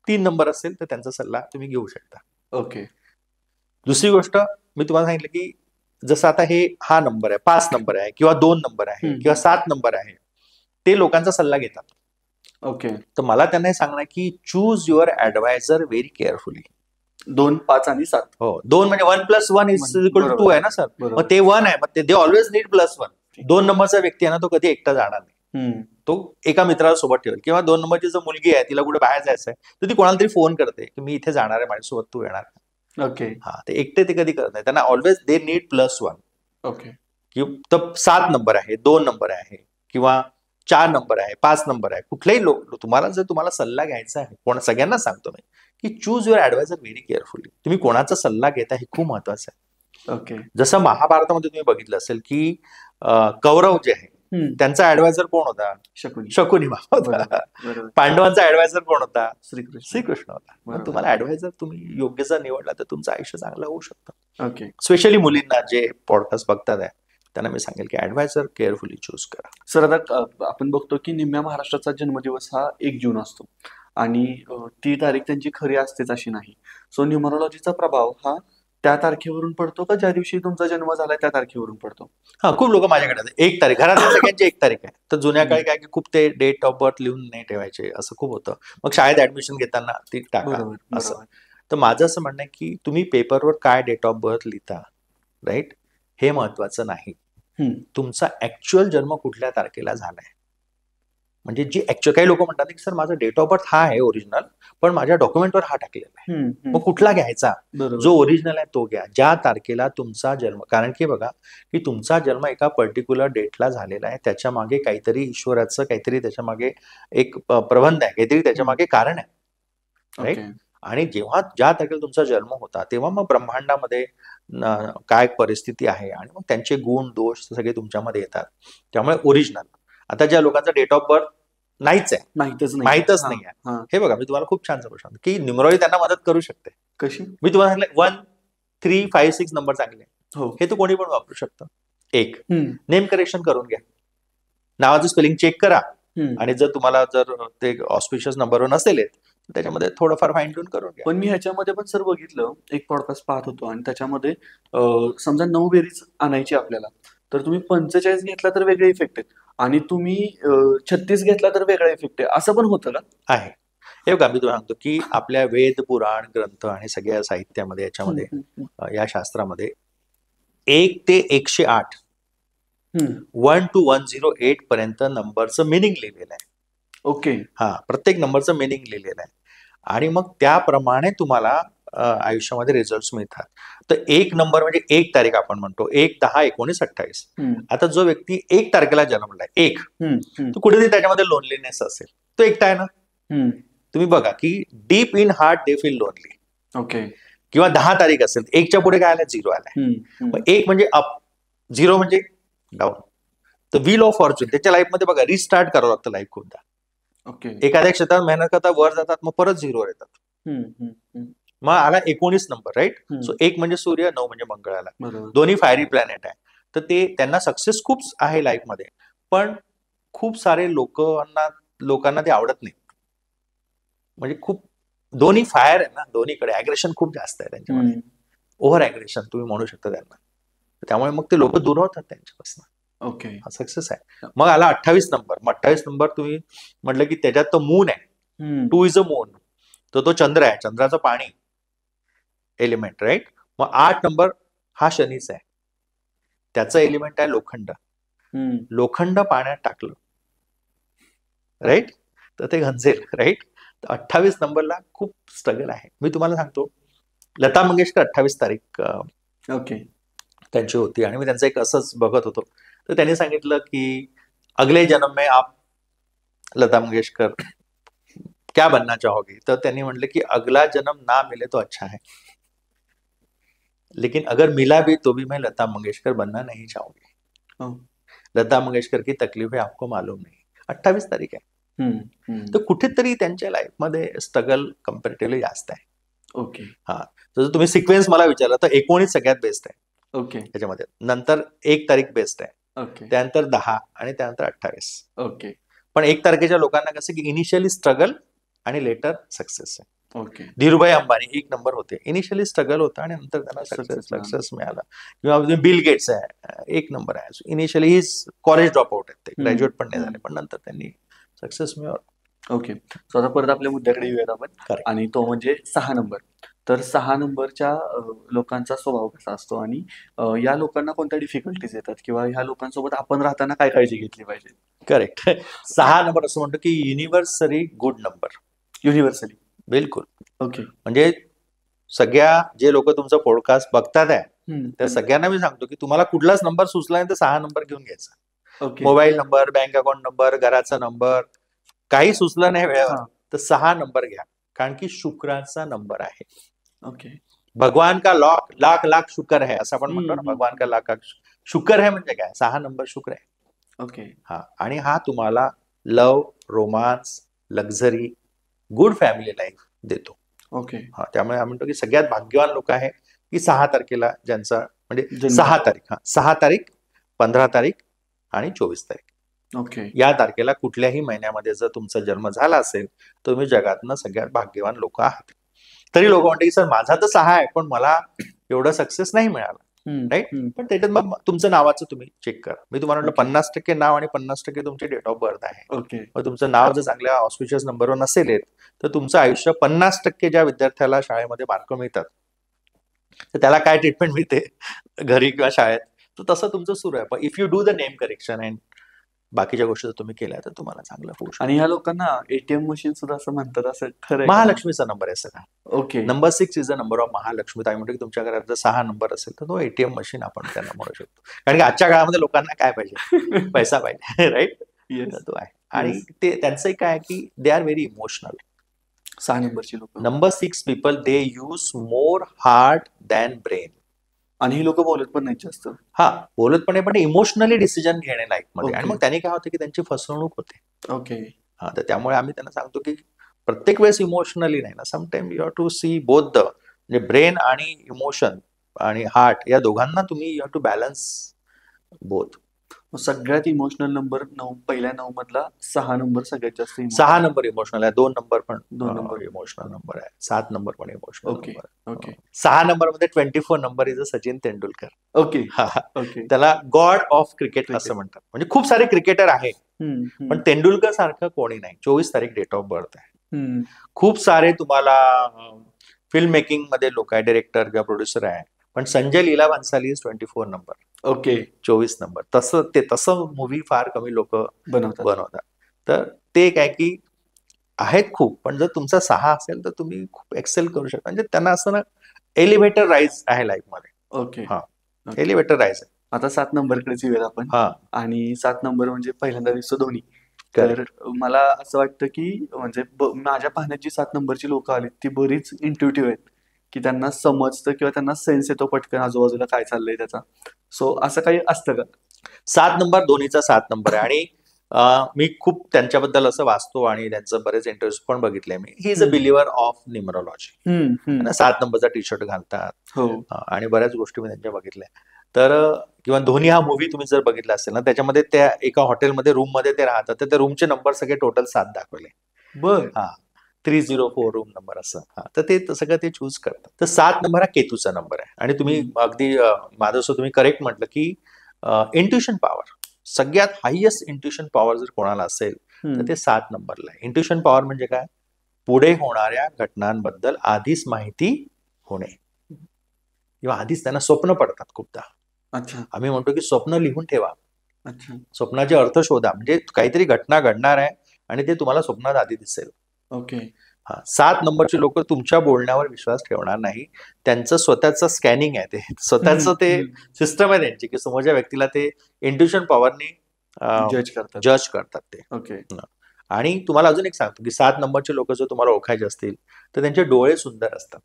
3 नंबर असेल तर त्यांचा सल्ला तुम्ही घेऊ शकता. ओके. दुसरी गोष्ट मी तुम्हाला सांगितलं की जसं आता हा नंबर आहे, 5 नंबर आहे किंवा 2 नंबर आहे हम्म. किंवा 7 नंबर आहे, ते लोकांचा सल्ला घेतात. ओके. तर मला त्यांना हे सांगणं आहे की choose your adviser very carefully. 2 5 आणि 7. हो, 2 म्हणजे 1 + 1 = 2 बरोबर. आहे ना सर. बरोबर. मग ते 1 आहे, मग ते ऑलवेज नीड +1. 2 नंबरचा व्यक्ती आहे ना, तो कधी एकटा जाणार नाही. हम्म. तो एका मित्राला सोबत ठेवेल. किंवा 2 नंबरची जर मुलगी आहे, तिला कुठे बाहेर जायचं आहे, तर ती कोणाला तरी फोन करते की मी इथे जाणार आहे, माझ्यासोबत तू येणार का? ओके. हा, ते एकटे ते कधी करत नाही. त्यांना ऑलवेज दे नीड +1. ओके. तर 7 नंबर आहे, 2 नंबर आहे किंवा 4 नंबर आहे, 5 नंबर आहे, कुठल्याही तुम्हाला जर तुम्हाला सल्ला घ्यायचा आहे, सगळ्यांना सांगतो मी की choose your adviser very carefully. तुम्ही कोणाचा सल्ला घेता हे खूप महत्वाचं आहे. ओके. जसं महाभारतामध्ये तुम्ही बघितलं असेल की कौरव जे आहे हम्म. त्यांचा ॲडवायझर कोण होता? शकुनी. शकुनी बाबा होता. बरोबर. बरोबर. पांडवांचा ॲडवायझर कोण होता? श्रीकृष्ण. श्रीकृष्ण होता. बरोबर. मग तुम्हाला ॲडवायझर तुम्ही योग्य जर निवडला तर तुमचं आयुष्य चांगलं होऊ शकतं. ओके. स्पेशली मुलींना जे पॉडकास्ट बघतात आहे त्यांना मी सांगेल की ॲडवायझर केअरफुली चूज करा. सर आता आपण बघतो की निम्म्या महाराष्ट्राचा जन्मदिवस हा 1 जून असतो आणि ती तारीख त्यांची खरी असतेच अशी नाही. सो न्यूमरोलॉजीचा प्रभाव हा त्या तारखेवरून पडतो का ज्या दिवशी तुमचा जन्म झालाय त्या तारखेवरून पडतो? हा, खूप लोक माझ्याकडे येतात. 1 तारीख, घरातल्या सगळ्यांची 1 तारीख आहे. तर जुन्या काळी काय की खूप ते डेट ऑफ बर्थ लिहून नाही ठेवायचे, असं खूप होतं. मग शाळेत ऍडमिशन घेताना ती टाका बरोबर. असं. बरोबर. तर माझं असं म्हणणं आहे की तुम्ही पेपरवर काय डेट ऑफ बर्थ लिहिता, राईट, हे महत्वाचं नाही. हम्म. तुमचा ऍक्च्युअल जन्म कुठल्या तारखेला झालाय. म्हणजे जी ऍक्च्युअल, काही लोक म्हणतात की सर माझा डेट ऑफ बर्थ हा आहे ओरिजिनल, पण माझ्या डॉक्युमेंटवर हा टाकलेला आहे. मग कुठला घ्यायचा? बरोबर. जो ओरिजिनल आहे तो घ्या, ज्या तारखेला तुमचा जन्म. कारण की बघा की तुमचा जन्म एका पर्टिक्युलर डेटला झालेला आहे, त्याच्या मागे काहीतरी ईश्वराचं काहीतरी त्याच्या मागे एक प्रबंध आहे, काहीतरी त्याच्या मागे कारण आहे, राईट. ओके. आणि जेव्हा ज्या तारखेला तुमचा जन्म होता तेव्हा मग ब्रह्मांडामध्ये काय परिस्थिती आहे आणि मग त्यांचे गुण दोष सगळे तुमच्यामध्ये येतात. त्यामुळे ओरिजिनल. आता ज्या लोकांचा डेट ऑफ बर्थ नाहीच आहे, माहितच नाही आहे, हे बघा मी तुम्हाला खूप छान समजतो की न्यूमरोलॉजी त्यांना मदत करू शकते. कशी? मी तुम्हाला सांगितलं 1 3 5 6 नंबर चांगले, हो, हे तर कोणी पण वापरू शकतं. 1 हम्म. नेम करेक्शन करून घ्या, नावाचं स्पेलिंग चेक करा. हम्म. आणि जर तुम्हाला जर ते ऑस्पिशियस नंबरवर नसेल तर त्याच्यामध्ये थोडंफार फाईन ट्यून करून घ्या. पण मी ह्याच्यामध्ये पण सर बघितलं, एक पॉडकास्ट पाहत होतो आणि त्याच्यामध्ये समजा 9 बेरीज आणायची आपल्याला, तर तुम्ही 45 घेतला तर वेगळे इफेक्ट आहेत आणि तुम्ही 36 घेतला तर वेगळा इफेक्ट आहे, असं पण होतं का? आहे. हे बघा मी तुम्हाला सांगतो की आपल्या वेद पुराण ग्रंथ आणि सगळ्या साहित्यामध्ये याच्यामध्ये या शास्त्रामध्ये 1 ते 108 1 to 108 पर्यंत नंबरचं मिनिंग लिहिलेलं आहे. ओके. हा, प्रत्येक नंबरचं मिनिंग लिहिलेलं आहे आणि मग त्याप्रमाणे तुम्हाला आयुष्यामध्ये रिझल्ट मिळतात. तर 1 नंबर म्हणजे 1 तारीख आपण म्हणतो, 1 10 19 28. आता जो व्यक्ती 1 तारखेला जन्मलाय, 1, तर कुठेतरी त्याच्यामध्ये लोनलीनेस असेल, तो एकटा आहे ना. तुम्ही बघा की deep in heart they feel lonely. Okay. किंवा 10 तारीख असेल, 1च्या पुढे काय आलं? 0 आलाय. मग 1 म्हणजे अप, 0 म्हणजे डाऊन. तर व्हील ऑफ फॉर्च्यून त्याच्या लाईफमध्ये बघा रिस्टार्ट करावं लागतं लाईफ खूपदा. ओके. एखाद्या क्षेत्रात मेहनत करता वर जातात, मग परत 0वर येतात. मग आला 19 नंबर, राईट. सो 1 म्हणजे सूर्य, 9 म्हणजे मंगळ आला. बरोबर. दोन्ही फायरी प्लॅनेट आहे. तर ते त्यांना सक्सेस खूप आहे लाईफमध्ये, पण खूप सारे लोकांना ते आवडत नाही. म्हणजे खूप दोन्ही फायर आहे ना, दोन्हीकडे अग्रेशन खूप जास्त आहे त्यांच्यामध्ये. ओव्हर अग्रेशन तुम्ही म्हणू शकता त्यांना. त्यामुळे मग ते लोक दूर होतात त्यांच्यापासून. ओके. हा सक्सेस आहे. मग आला 28 नंबर. मग 28 नंबर तुम्ही म्हटलं की त्याच्यात तो मून आहे. 2 इज अ मून. तो चंद्र आहे, चंद्राचं पाणी एलिमेंट, राईट. मग 8 नंबर हा शनीचा आहे, त्याचं एलिमेंट आहे लोखंड. लोखंड पाण्यात टाकलं, राईट, तर ते गंजेल, राईट. तर 28 नंबरला खूप स्ट्रगल आहे. मी तुम्हाला सांगतो, लता मंगेशकर 28 तारीख ओके. त्यांची होती आणि मी त्यांचं एक असंच बघत होतो. तर त्यांनी सांगितलं की अगले जन्म में आप लता मंगेशकर क्या बनना चाहोगी? तर त्यांनी म्हटलं की अगला जन्म ना मिले तो अच्छा है, लेकिन अगर मिला भी तो भी मैं लता मंगेशकर बनना नहीं चाहूंगी. लता मंगेशकर की तकलीफें आपको मालूम नहीं. 28 तारीख आहे. तर कुठेतरी त्यांच्या लाईफमध्ये स्ट्रगल कम्पॅरेटिव्हली जास्त आहे. ओके. हा, जर तुम्ही सिक्वेन्स मला विचारला तर 19 सगळ्यात बेस्ट आहे. ओके. त्याच्यामध्ये नंतर 1 तारीख बेस्ट आहे. ओके. त्यानंतर 10 आणि त्यानंतर 28. ओके. पण 1 तारखेच्या लोकांना कसं की इनिशियली स्ट्रगल आणि लेटर सक्सेस आहे. ओके. धीरूभाई अंबानी 1 नंबर होते, इनिशियली स्ट्रगल होता आणि नंतर त्यांना सक्सेस मिळाला. किंवा बिल गेट्स आहे 1 नंबर आहे, इनिशियली ही कॉलेज ड्रॉप आउट आहे, ते ग्रॅज्युएट पण नाही झाले, पण नंतर त्यांनी सक्सेस मिळवला. ओके. सो आता परत आपल्या मुद्द्याकडे येऊयात आपण. आणि तो म्हणजे 6 नंबर. तर 6 नंबरच्या लोकांचा स्वभाव कसा असतो आणि या लोकांना कोणत्या डिफिकल्टीज येतात किंवा ह्या लोकांसोबत आपण राहताना काय काळजी घेतली पाहिजे? करेक्ट. 6 नंबर असं म्हणतो की युनिव्हर्सली गुड नंबर. युनिव्हर्सली. बिलकुल. ओके. म्हणजे सगळ्या जे लोक तुमचं पॉडकास्ट बघतात आहे त्या सगळ्यांना मी सांगतो की तुम्हाला कुठलाच नंबर सुचला नाही तर 6 नंबर घेऊन घ्यायचा. Okay. Mobile number, bank account number, घराचा नंबर, काही सुचलं नाही वेळेवर तर 6 नंबर घ्या, कारण की शुक्राचा नंबर आहे. ओके. भगवान का लाख लाख शुक्र है असं आपण म्हणतो ना, भगवान का लाख शुक्र है म्हणजे काय? 6 नंबर शुक्र आहे. ओके. हा, आणि हा तुम्हाला love, romance, luxury, good family life देतो. ओके. हा, त्यामुळे आम्ही म्हणतो की सगळ्यात भाग्यवान लोक आहे की 6 तारखेला ज्यांचा म्हणजे 6 तारीख, 6 तारीख, 15 तारीख आणि 24 तारीख. ओके. या तारखेला कुठल्याही महिन्यामध्ये जर तुमचा जन्म झाला असेल तर तुम्ही जगातनं सगळ्यात भाग्यवान लोक आहात. तरी लोक म्हणते की सर माझा तर 6 आहे पण मला एवढं सक्सेस नाही मिळाला, राईट. पण त्याच्यात मग तुमचं नावाचं तुम्ही चेक करा. मी तुम्हाला म्हटलं 50% नाव आणि 50% तुमची डेट ऑफ बर्थ आहे. ओके. मग तुमचं नाव जर चांगल्या ऑस्पिशियस नंबरवर नसेल येत तर तुमचं आयुष्य 50% ज्या विद्यार्थ्याला शाळेमध्ये मार्क मिळतात तर त्याला काय ट्रीटमेंट मिळते घरी किंवा शाळेत, तर तसं तुमचं सुरू आहे. पण if you do the name correction and बाकीच्या गोष्टी जर तुम्ही केल्या तर तुम्हाला चांगलं होऊ शकतं. आणि ह्या लोकांना एटीएम मशीन सुद्धा असं म्हणतात, असं खरं? महालक्ष्मीचा नंबर आहे सगळा. Okay. Number 6 is the number of Mahalakshmi. तर म्हणतो की तुमच्या घरात जर 6 नंबर असेल तर तो एटीएम मशीन आपण त्यांना म्हणू शकतो. कारण की आजच्या काळामध्ये लोकांना काय पाहिजे? पैसा पाहिजे, राईट. तो आहे. आणि ते त्यांचं काय आहे की दे आर व्हेरी इमोशनल. 6 नंबरची लोक. Number 6 people they use more heart than brain. आणि ही लोक बोलत पण नाही जास्त. हा, बोलत पण नाही, पण इमोशनली डिसिजन घेणे लाईफ मध्ये. आणि मग त्यांनी काय होतं की त्यांची फसवणूक होते. ओके. हा, तर त्यामुळे आम्ही त्यांना सांगतो की प्रत्येक वेळेस इमोशनली नाही ना, sometime you have to see both the, म्हणजे ब्रेन आणि इमोशन आणि हार्ट या दोघांना तुम्ही you have to balance both. सगळ्यात इमोशनल नंबर 9, पहिल्या 9 मधला 6 नंबर सगळ्यात जास्त. 6 नंबर इमोशनल आहे. 2 नंबर पण 2 नंबर इमोशनल नंबर आहे. 7 नंबर पण इमोशनल नंबर आहे. ओके. 6 नंबर मध्ये 24 number is Sachin Tendulkar. Okay. Okay. त्याला गॉड ऑफ क्रिकेट असं म्हणतात. म्हणजे खूप सारे क्रिकेटर आहेत पण तेंडुलकर सारखं कोणी नाही. 24 तारीख डेट ऑफ बर्थ आहे. खूप सारे तुम्हाला फिल्म मेकिंग मध्ये लोक आहे, डिरेक्टर किंवा प्रोड्युसर आहे, पण Sanjay Leela Bhansali is 24 number. Okay. 24 number. तसं मूवी फार कमी लोक बनवतात. तर ते काय की आहेत खूप, पण जर तुमचा 6 असेल तर तुम्ही खूप एक्सेल करू शकता. म्हणजे त्यांना असं ना एलिव्हेटर राईज आहे लाईफ मध्ये. ओके. हा, एलिव्हेटर राईज आहे. आता 7 नंबरकडेच येऊयात आपण. हा, आणि 7 नंबर म्हणजे पहिल्यांदा दिसतो धोनी. तर मला असं वाटतं की म्हणजे माझ्या पाहण्यात जी 7 नंबरची लोक आली ती बरीच इंट्युटिव्ह आहेत, की त्यांना समजतं किंवा त्यांना सेन्स येतो पटकन आजूबाजूला काय चाललंय त्याचा. सो असं काही असतं का? 7 नंबर दोन्हीचा 7 नंबर आहे. आणि मी खूप त्यांच्याबद्दल असं वाचतो आणि त्यांचं बरेच इंटरव्ह्यूज पण बघितले मी. He is a believer of numerology. 7 नंबरचा टी शर्ट घालतात. हो. आणि बऱ्याच गोष्टी मी त्यांच्या बघितल्या. तर किंवा धोनी हा मूवी तुम्ही जर बघितला असेल ना, त्याच्यामध्ये त्या एका हॉटेलमध्ये रूम मध्ये ते राहतात, तर त्या रूमचे नंबर सगळे टोटल 7 दाखवले. बर. हा 304 रूम नंबर असं. तर ते सगळं ते चूज करतात. तर 7 नंबर हा केतूचा नंबर आहे. आणि तुम्ही अगदी माझं तुम्ही करेक्ट म्हटलं की इंट्युशन पॉवर, सगळ्यात हायएस्ट इंट्युशन पॉवर जर कोणाला असेल तर ते 7 नंबरला आहे. इंट्युशन पॉवर म्हणजे काय? पुढे होणाऱ्या घटनांबद्दल आधीच माहिती होणे किंवा आधीच त्यांना स्वप्न पडतात खूपदा. अच्छा. आम्ही म्हणतो की स्वप्न लिहून ठेवा. अच्छा. स्वप्नाचे अर्थ शोधा. म्हणजे काहीतरी घटना घडणार आहे आणि ते तुम्हाला स्वप्नात आधी दिसेल. ओके. 7 नंबरची लोक तुमच्या बोलण्यावर विश्वास ठेवणार नाही. त्यांचं स्वतःचं स्कॅनिंग आहे, ते स्वतःच ते सिस्टम आहे त्यांची, की समोरच्या व्यक्तीला ते इंट्युशन पॉवरनी जज करतात ते. ओके. आणि तुम्हाला अजून एक सांगतो की 7 नंबरचे लोक जर तुम्हाला ओळखायचे असतील तर त्यांचे डोळे सुंदर असतात.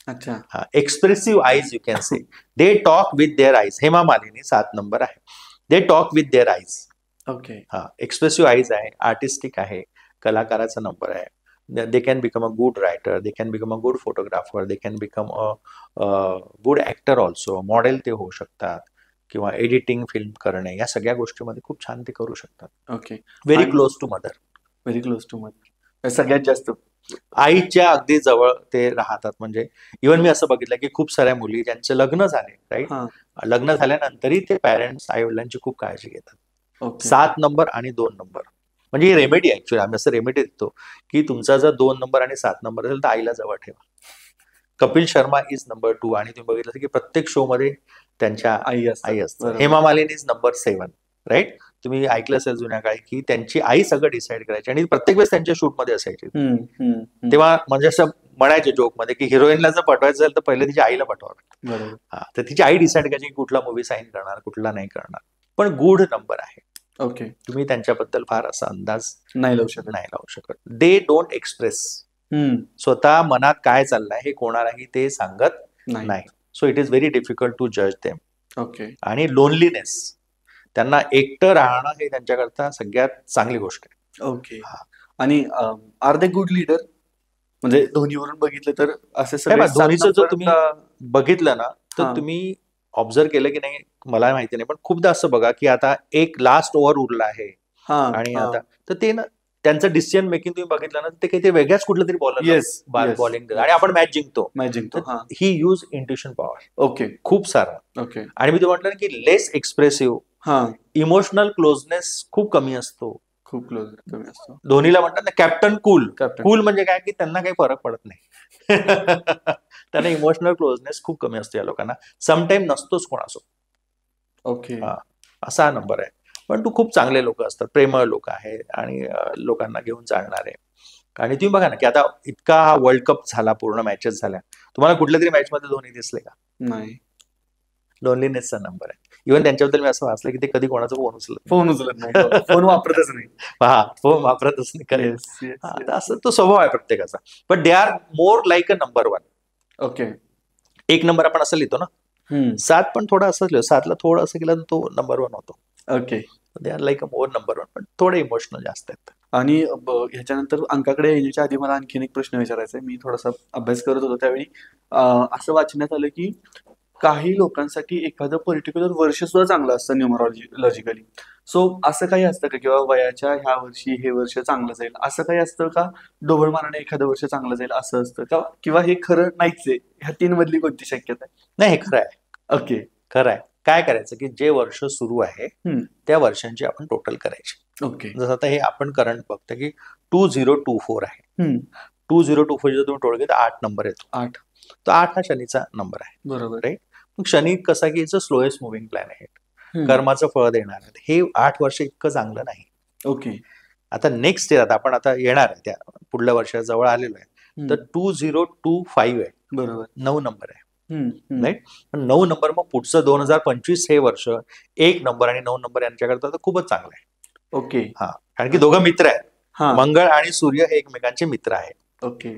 अच्छा. Expressive eyes you can say. They talk with their eyes. Hema Malini 7 number आहे. They talk with their eyes. Okay. Expressive eyes आहे, आर्टिस्टिक आहे, कलाकाराचा नंबर आहे. They can become a good writer, they can become a good photographer, they can become a good actor also. Model ते होऊ शकतात किंवा editing film करणे, या सगळ्या गोष्टीमध्ये खूप छान ते करू शकतात. Okay. Very close to mother. Very close to mother. सगळ्यात जास्त आईच्या अगदी जवळ ते राहतात. म्हणजे इव्हन मी असं बघितलं की खूप साऱ्या मुली ज्यांचे लग्न झाले, राईट, लग्न झाल्यानंतरही ते पॅरेंट्स आई वडिलांची खूप काळजी घेतात. 7 नंबर आणि 2 नंबर म्हणजे ही रेमेडी. ऍक्च्युअली आम्ही असं रेमेडी देतो की तुमचा जर 2 नंबर आणि 7 नंबर असेल तर आईला जवळ ठेवा. कपिल शर्मा इज नंबर 2 आणि तुम्ही बघितलं की प्रत्येक शो मध्ये त्यांच्या आई असतात. Hema Malini is number 7, right. तुम्ही ऐकलं असेल जुन्या काळी की त्यांची आई सगळं डिसाईड करायची आणि प्रत्येक वेळेस त्यांच्या शूट मध्ये असायची. तेव्हा म्हणजे असं म्हणायचे जोक मध्ये की हिरोईनला जर पटवायचं असेल तर पहिले तिच्या आईला पटवावं. तर तिची आई डिसाईड करायची की कुठला मूवी साईन करणार, कुठला नाही करणार. पण गुड नंबर आहे. ओके. तुम्ही त्यांच्याबद्दल फार असा अंदाज नाही लावू शकत. They don't express. स्वतः मनात काय चाललंय हे कोणालाही ते सांगत नाही. So it is very difficult to जज देम. ओके. आणि लोनलीनेस, त्यांना एकटं राहणं हे त्यांच्याकरता सगळ्यात चांगली गोष्ट आहे. ओके. आणि आर दे गुड लीडर? म्हणजे धोनीवरून बघितलं तर असे सगळे धोनीचं जर तुम्ही बघितलं ना तर तुम्ही ऑब्झर्व केलं की नाही मला माहिती नाही, पण खूपदा असं बघा की आता एक लास्ट ओव्हर उरला आहे आणि आता तर ते ना त्यांचं डिसिजन मेकिंग तुम्ही बघितलं ना ते काही ते वेगळ्याच कुठलं तरी बॉलिंग आणि आपण मॅच जिंकतो. ही यूज इंट्युशन पॉवर. ओके. खूप सारा. ओके. आणि मी तुम्ही म्हटलं की लेस एक्सप्रेसिव्ह, इमोशनल क्लोजनेस खूप कमी असतो. खूप क्लोज कमी असतो. धोनीला म्हणतात ना कॅप्टन कूल. कूल म्हणजे काय की त्यांना काही फरक पडत नाही. त्यांना इमोशनल क्लोजनेस खूप कमी असतो या लोकांना. समटाईम नसतोच कोणासोबत. ओके. असा हा नंबर आहे. पण तू खूप चांगले लोक असतात, प्रेमळ लोक आहेत आणि लोकांना घेऊन चालणारे. आणि तुम्ही बघा ना की आता इतका हा वर्ल्ड कप झाला, पूर्ण मॅचेस झाल्या, तुम्हाला कुठल्या तरी मॅच मध्ये धोनी दिसले का? नाही. लोनलीनेसचा नंबर आहे. इव्हन त्यांच्याबद्दल मी असं वाचलं की ते कधी कोणाचा फोन उचलत नाही. फोन वापरतच नाही. फोन वापरतच नाही. करेक्ट. असं तो स्वभाव आहे प्रत्येकाचा. पण they are more like a number 1. Okay. एक नंबर आपण असं लिहितो ना, 7 पण थोडं असं लिहितो, 7ला थोडं असं केलं तर तो नंबर 1 होतो. Okay. They R like a more number 1, पण थोडे इमोशनल जास्त आहेत. आणि ह्याच्यानंतर अंकाकडे येण्याच्या आधी मला आणखीन एक प्रश्न विचारायचा आहे. मी थोडासा अभ्यास करत होतो त्यावेळी असं वाचण्यात आलं की काही लोकांसाठी एखादं पर्टिक्युलर वर्ष सुद्धा चांगलं असतं न्यूमरॉलॉजिकली. सो असं काही असतं का किंवा वयाच्या ह्या वर्षी हे वर्ष चांगलं जाईल असं काही असतं का? ढोबळ मारणे एखादं वर्ष चांगलं जाईल असं असतं का? किंवा हे खरं नाहीच आहे? ह्या 3 मधली कोणती शक्यता आहे? नाही, हे खरं आहे. ओके. खरं आहे. काय करायचं की जे वर्ष सुरू आहे त्या वर्षांची आपण टोटल करायची. ओके. जसं आता हे आपण करंट बघतो की 2024 आहे. 2024 जर तुम्ही टोटल तर 8 नंबर येतो. 8. तो 8 हा शनीचा नंबर आहे. बरोबर. राईट. मग शनी कसा की it's a slowest moving plan आहे. कर्माचं फळ देणार आहे. हे 8 वर्ष इतकं चांगलं नाही. ओके. आता नेक्स्ट इयर आपण आता येणार आहे त्या पुढल्या वर्षाजवळ आलेलो आहे. तर 2025 आहे. बरोबर. 9 नंबर आहे. राईट. पण 9 नंबर मग पुढचं 2025 हे वर्ष 1 नंबर आणि 9 नंबर यांच्याकरता तर खूपच चांगलं आहे. ओके. हा, कारण की दोघं मित्र आहेत. हा. मंगळ आणि सूर्य हे एकमेकांचे मित्र आहेत. ओके.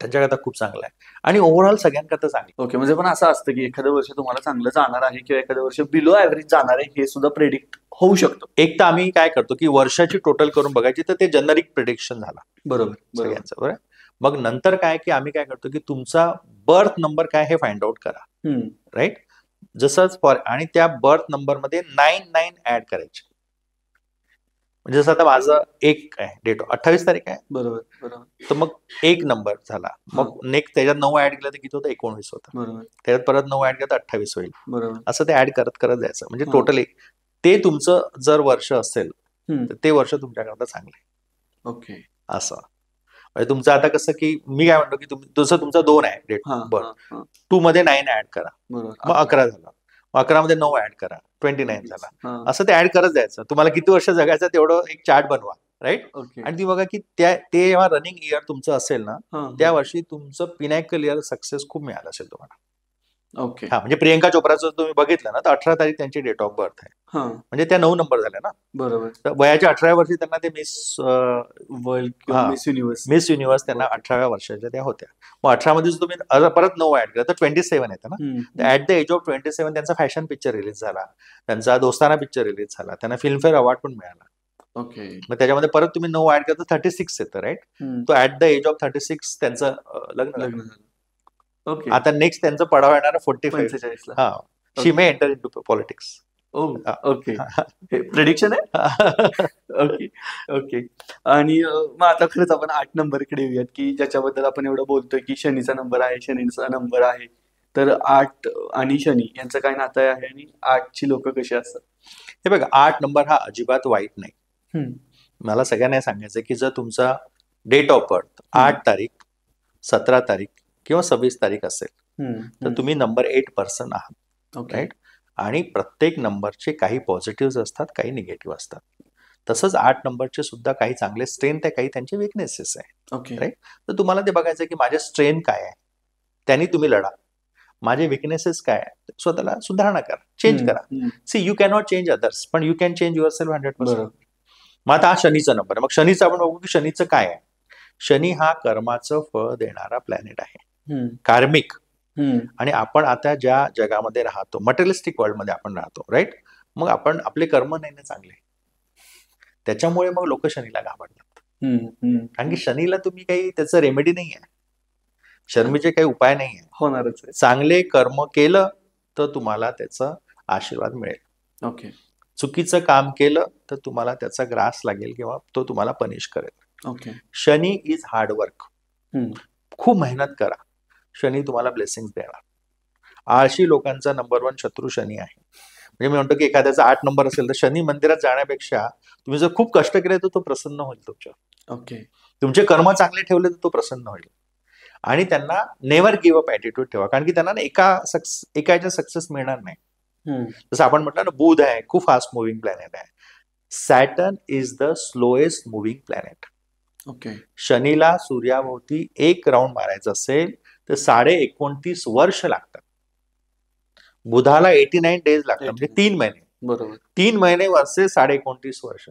त्यांच्याकरता खूप चांगलं आहे आणि ओव्हरऑल सगळ्यांकरता चांगलं. ओके. म्हणजे पण असं असतं की एखादं वर्ष तुम्हाला चांगलं जाणार आहे किंवा एखादं वर्ष बिलो ऍव्हरेज जाणार आहे हे सुद्धा प्रेडिक्ट होऊ शकतं. एक तर आम्ही काय करतो की वर्षाची टोटल करून बघायची, तर ते जनरिक प्रिडिक्शन झाला बरोबर. बरोबर. सगळ्यांचं. बरोबर. मग नंतर काय की आम्ही काय करतो की तुमचा बर्थ नंबर काय हे फाइंड आउट करा. हम्म. राईट. जसंच फॉर आणि त्या बर्थ नंबरमध्ये 99 ऍड करायचे. म्हणजे जसं आता माझं एक आहे डेट 28 तारीख आहे, बरोबर. बरोबर. तर मग एक नंबर झाला. मग नेक्स्ट त्याच्यात 9 ऍड केलं तर किती होतं? 19 होतं. बरोबर. त्याच्यात परत 9 ऍड केलं तर 28 होईल. बरोबर. असं ते ऍड करत करत जायचं. म्हणजे हा. टोटल ते तुमचं जर वर्ष असेल हम्म. तर ते वर्ष तुमच्याकरता चांगलं आहे. ओके. असं म्हणजे तुमचं आता कसं की मी काय म्हणतो की जसं तुमचा 2 आहे डेट हा. बर्थ, हा. 2 मध्ये 9 ऍड करा, बरोबर. मग 11 झाला. मग 11 मध्ये 9 ऍड करा, 29 झाला. हा. असं ते ऍड करत जायचं. तुम्हाला किती वर्ष जगायचं तेवढं एक चार्ट बनवा. राईट. ओके. आणि ती बघा की ते जेव्हा रनिंग इयर तुमचं असेल ना, हा. त्या वर्षी तुमचं पिनॅकल इयर सक्सेस खूप मिळालं असेल तुम्हाला. ओके. हा, म्हणजे प्रियंका चोप्राचं तुम्ही बघितलं ना, तर 18 तारीख त्यांची डेट ऑफ बर्थ आहे. हा. म्हणजे त्या 9 नंबर झाल्या ना. बरोबर. तर वयाच्या 18व्या वर्षी त्यांना ते मिस वर्ल्ड किंवा हा. Miss universe. मिस युनिव्हर्स त्यांना ओके. 18व्या वर्षाच्या त्या होत्या. मग 18 मध्ये तुम्ही परत 9 ऍड केलं तर 27 येतं ना. हम्म. ऍट द एज ऑफ 27 त्यांचा फॅशन पिक्चर रिलीज झाला, त्यांचा दोस्ताना पिक्चर रिलीज झाला, त्यांना फिल्मफेअर अवॉर्ड पण मिळाला. ओके. मग त्याच्यामध्ये परत तुम्ही 9 ऍड केलं तर 36 येतं. राईट. हम्म. तो ऍट द एज ऑफ 36 त्यांचं लग्न झालं. लग्न झालं. ओके. आता नेक्स्ट त्यांचं पडाव येणार 45. 45 ला. हा, she may enter into politics. Oh. Okay. हे प्रेडिक्शन आहे. ओके. ओके. आणि मग आता खरंच आपण 8 नंबरकडे येऊयात की ज्याच्याबद्दल आपण एवढं बोलतोय की शनीचा नंबर आहे, शनीचा नंबर आहे. तर 8 आणि शनी यांचं काय नातं आहे आणि 8ची लोक कशी असतात? हे बघा, 8 नंबर हा अजिबात वाईट नाही. हम्म. मला सगळ्यांना सांगायचं की जर तुमचा डेट ऑफ बर्थ 8 तारीख, 17 तारीख किंवा 26 तारीख असेल तर तुम्ही नंबर 8 पर्सन आहात. ओके. राईट. आणि प्रत्येक नंबरचे काही पॉझिटिव्ह असतात, काही निगेटिव्ह असतात. तसंच 8 नंबरचे सुद्धा काही चांगले स्ट्रेंथ आहे, काही त्यांचे विकनेसेस आहे. ओके. राईट. तर तुम्हाला ते बघायचं की माझे स्ट्रेंथ काय आहे, त्यांनी तुम्ही लढा. माझे विकनेसेस काय आहे, स्वतःला सुधारणा करा, चेंज करा. See, you cannot change others, पण you can change yourself 100%. बरोबर. मग आता हा शनीचा नंबर आहे. मग शनीचं आपण बघू की शनीचं काय आहे. शनी हा कर्माचं फळ देणारा प्लॅनेट आहे, कार्मिक. आणि आपण आता ज्या जगामध्ये राहतो, मटेरियलिस्टिक वर्ल्डमध्ये आपण राहतो. राईट. मग आपण आपले कर्म नाही ना चांगले, त्याच्यामुळे मग लोक शनीला घाबरतात. कारण की शनीला तुम्ही काही त्याचं रेमेडी नाही आहे, शर्मीचे काही उपाय नाही आहे. होणारच आहे. चांगले कर्म केलं तर तुम्हाला त्याचा आशीर्वाद मिळेल. ओके. चुकीचं काम केलं तर तुम्हाला त्याचा ग्रास लागेल किंवा तो तुम्हाला पनिश करेल. ओके. Shani is hard work. खूप मेहनत करा, शनी तुम्हाला ब्लेसिंग देणार. आळशी लोकांचा नंबर 1 शत्रू शनी आहे. म्हणजे मी म्हणतो की एखाद्याचा 8 नंबर असेल तर शनी मंदिरात जाण्यापेक्षा तुम्ही जर खूप कष्ट केले तर तो प्रसन्न होईल तुमच्यावर. ओके. तुमचे कर्म चांगले ठेवले तर तो प्रसन्न होईल. आणि त्यांना नेव्हर गिव्ह अप ॲटिट्यूड ठेवा, कारण की त्यांना एकाच्या सक्सेस मिळणार नाही. जसं आपण म्हटलं ना, बुध आहे खूप फास्ट मुव्हिंग प्लॅनेट आहे. Saturn is the slowest moving planet. Okay. Shanila सूर्याभोवती एक राऊंड मारायचं असेल तर 29.5 वर्ष लागतात. बुधाला 89 डेज लागतात, म्हणजे 3 महिने. बरोबर. 3 महिने वर्षे 29.5 वर्ष.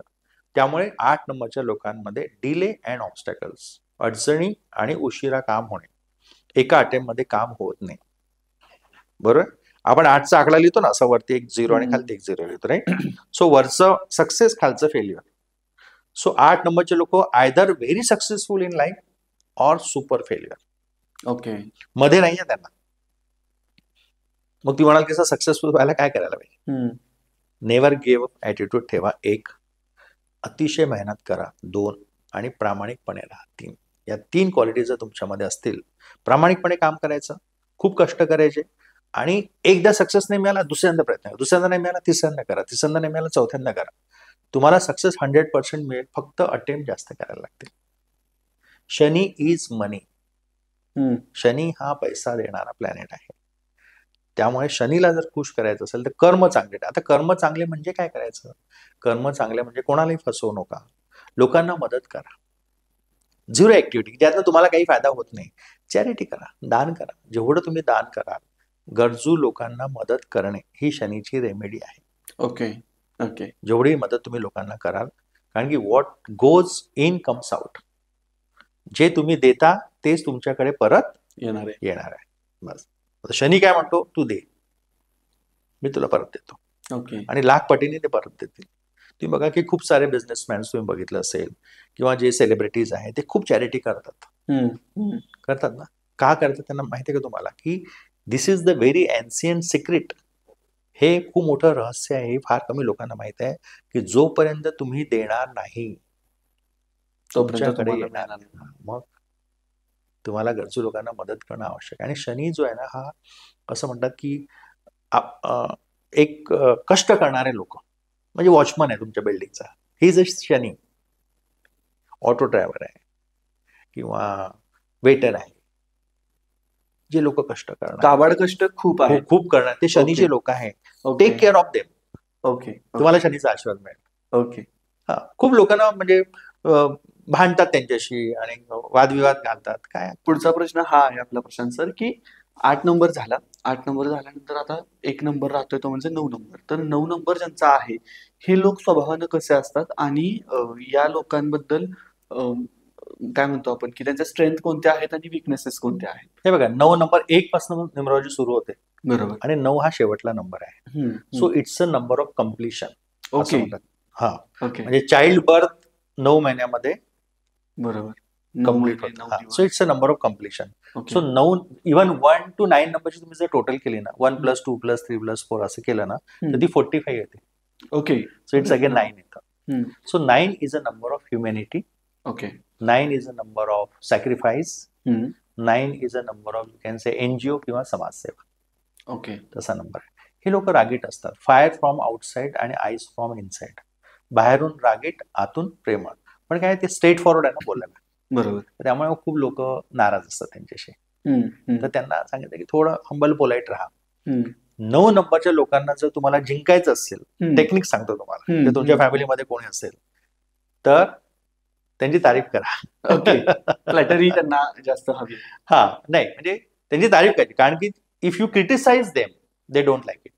त्यामुळे 8 नंबरच्या लोकांमध्ये डिले अँड ऑब्स्टॅकल्स, अडचणी आणि उशिरा काम होणे, एका अटेम्प्ट मध्ये काम होत नाही. बरोबर. आपण 8चा आकडा लिहितो ना, असं वरती एक 0 आणि खालती एक 0 लिहितो. राईट. सो वरचं सक्सेस, खालचं फेल्युअर. सो 8 नंबरचे लोक either very successful in life or super failure. Okay. मध्ये नाहीये त्यांना. मग ती म्हणाल की सक्सेसफुल व्हायला काय करायला पाहिजे. नेव्हर गिव्ह अप ॲटिट्यूड ठेवा 1, अतिशय मेहनत करा 2, आणि प्रामाणिकपणे राहा 3. या 3 क्वालिटी जर तुमच्यामध्ये असतील, प्रामाणिकपणे काम करायचं, खूप कष्ट करायचे, आणि एकदा सक्सेस नाही मिळाला दुसऱ्यांदा प्रयत्न करा, दुसऱ्यांदा नाही मिळाला तिसऱ्यांदा करा, तिसऱ्यांदा नाही मिळाला चौथ्यांदा करा. तुम्हाला सक्सेस 100% मिळेल, फक्त अटेम्प्ट जास्त करायला लागतील. शनी इज मनी. शनी हा पैसा देणारा प्लॅनेट आहे. त्यामुळे शनीला जर खुश करायचं असेल तर कर्म चांगले. आता कर्म चांगले म्हणजे काय करायचं, कर्म चांगले म्हणजे कोणालाही फसवू नका, लोकांना मदत करा. 0 ऍक्टिव्हिटी ज्यातनं तुम्हाला काही फायदा होत नाही. चॅरिटी करा, दान करा. जेवढं तुम्ही दान कराल, गरजू लोकांना मदत करणे ही शनीची रेमेडी आहे. ओके. ओके. जेवढी मदत तुम्ही लोकांना कराल, कारण की what goes in comes out. जे तुम्ही देता तेच तुमच्याकडे परत येणार आहे. येणार आहे. बस. आता शनी काय म्हणतो, तू दे, मी तुला परत देतो, ओके. आणि लाख पटीने ते परत देतील. तुम्ही बघा की खूप सारे बिझनेसमॅन तुम्ही बघितलं असेल किंवा जे सेलिब्रिटीज आहेत ते खूप चॅरिटी करतात. करतात ना. का करतात त्यांना माहिती आहे का तुम्हाला, की this is the very ancient secret. हे खूप मोठं रहस्य आहे. हे फार कमी लोकांना माहित आहे की जोपर्यंत तुम्ही देणार नाही तुमच्याकडे येणार नाही. मग तुम्हाला गरजू लोकांना मदत करणं आवश्यक आहे. आणि शनी जो आहे ना, हा असं म्हणतात की एक कष्ट करणारे लोक, म्हणजे वॉचमन आहे तुमच्या बिल्डिंगचा, ही is a Shani. Auto driver आहे किंवा वेटर आहे, जे लोक कष्ट करणार, काबाड कष्ट खूप आहे, खूप करणार, ते शनीचे लोक आहेत. Take care of them. Okay. तुम्हाला शनीचा आशीर्वाद मिळेल. ओके. हा, खूप लोकांना म्हणजे भांडतात त्यांच्याशी आणि वादविवाद घालतात. काय पुढचा प्रश्न हा आहे आपला प्रशांत सर, की 8 नंबर झाला. 8 नंबर झाल्यानंतर आता 1 नंबर राहतोय, तो म्हणजे 9 नंबर. तर 9 नंबर ज्यांचा आहे, हे लोक स्वभावानं कसे असतात आणि या लोकांबद्दल काय म्हणतो आपण, की त्यांच्या स्ट्रेंथ कोणत्या आहेत आणि विकनेसेस कोणत्या आहेत? हे बघा, 9 नंबर 1 पासून न्युमरॉलॉजी सुरू होते. बरोबर. आणि 9 हा शेवटला नंबर आहे. So it's a number of completion. Okay. हा, ओके. म्हणजे चाइल्ड बर्थ 9 महिन्यामध्ये बरोबर. कम्प्लीट होतं. So it's a number of completion. So 9 even 1 to 9 नंबरची तुम्ही जर टोटल केली ना, 1 + 2 + 3 + 4 असं केलं ना, तर ती 45 येते. ओके. सो इट्स अगेन 9 येतं. So 9 is a number of humanity. Okay. 9 is a number of sacrifice. 9 is a number of, you can say, NGO किंवा समाजसेवा. ओके. तसा नंबर आहे. हे लोक रागीट असतात. फायर फ्रॉम आउटसाइड आणि आईस फ्रॉम इनसाइड. बाहेरून रागीट, आतून प्रेमळ. पण काय, ते स्ट्रेट फॉरवर्ड आहे ना बोलायला. बरोबर. त्यामुळे खूप लोक नाराज असतात त्यांच्याशी. तर त्यांना सांगितलं की थोडं हंबल पोलाइट राहा. 9 नंबरच्या लोकांना जर तुम्हाला जिंकायचं असेल, टेक्निक सांगतो तुम्हाला, जर तुमच्या फॅमिलीमध्ये कोणी असेल तर त्यांची तारीफ करा. ओके. फ्लॅटरी त्यांना जास्त हवी. हा, नाही म्हणजे त्यांची तारीफ करायची, कारण की if you criticise them, they don't like it.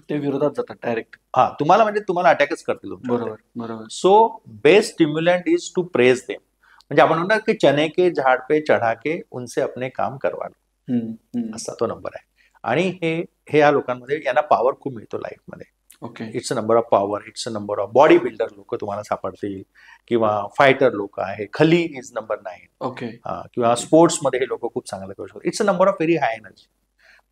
ते विरोधात जातात डायरेक्ट. हा, तुम्हाला म्हणजे तुम्हाला अटॅकच करतील. बरोबर. बरोबर. So best stimulant is to praise them. म्हणजे आपण म्हणतात की चने के झाड पे चढा के उनसे अपने काम करवा लो, असा तो नंबर आहे. आणि हे या लोकांमध्ये यांना पॉवर खूप मिळतो लाईफमध्ये. Okay. It's a number of power. It's a number of body builder लोक तुम्हाला सापडतील, किंवा फायटर लोक आहे. खली इज नंबर 9. ओके. किंवा स्पोर्ट्समध्ये हे लोक खूप चांगलं करू शकतात. It's a number of very high energy.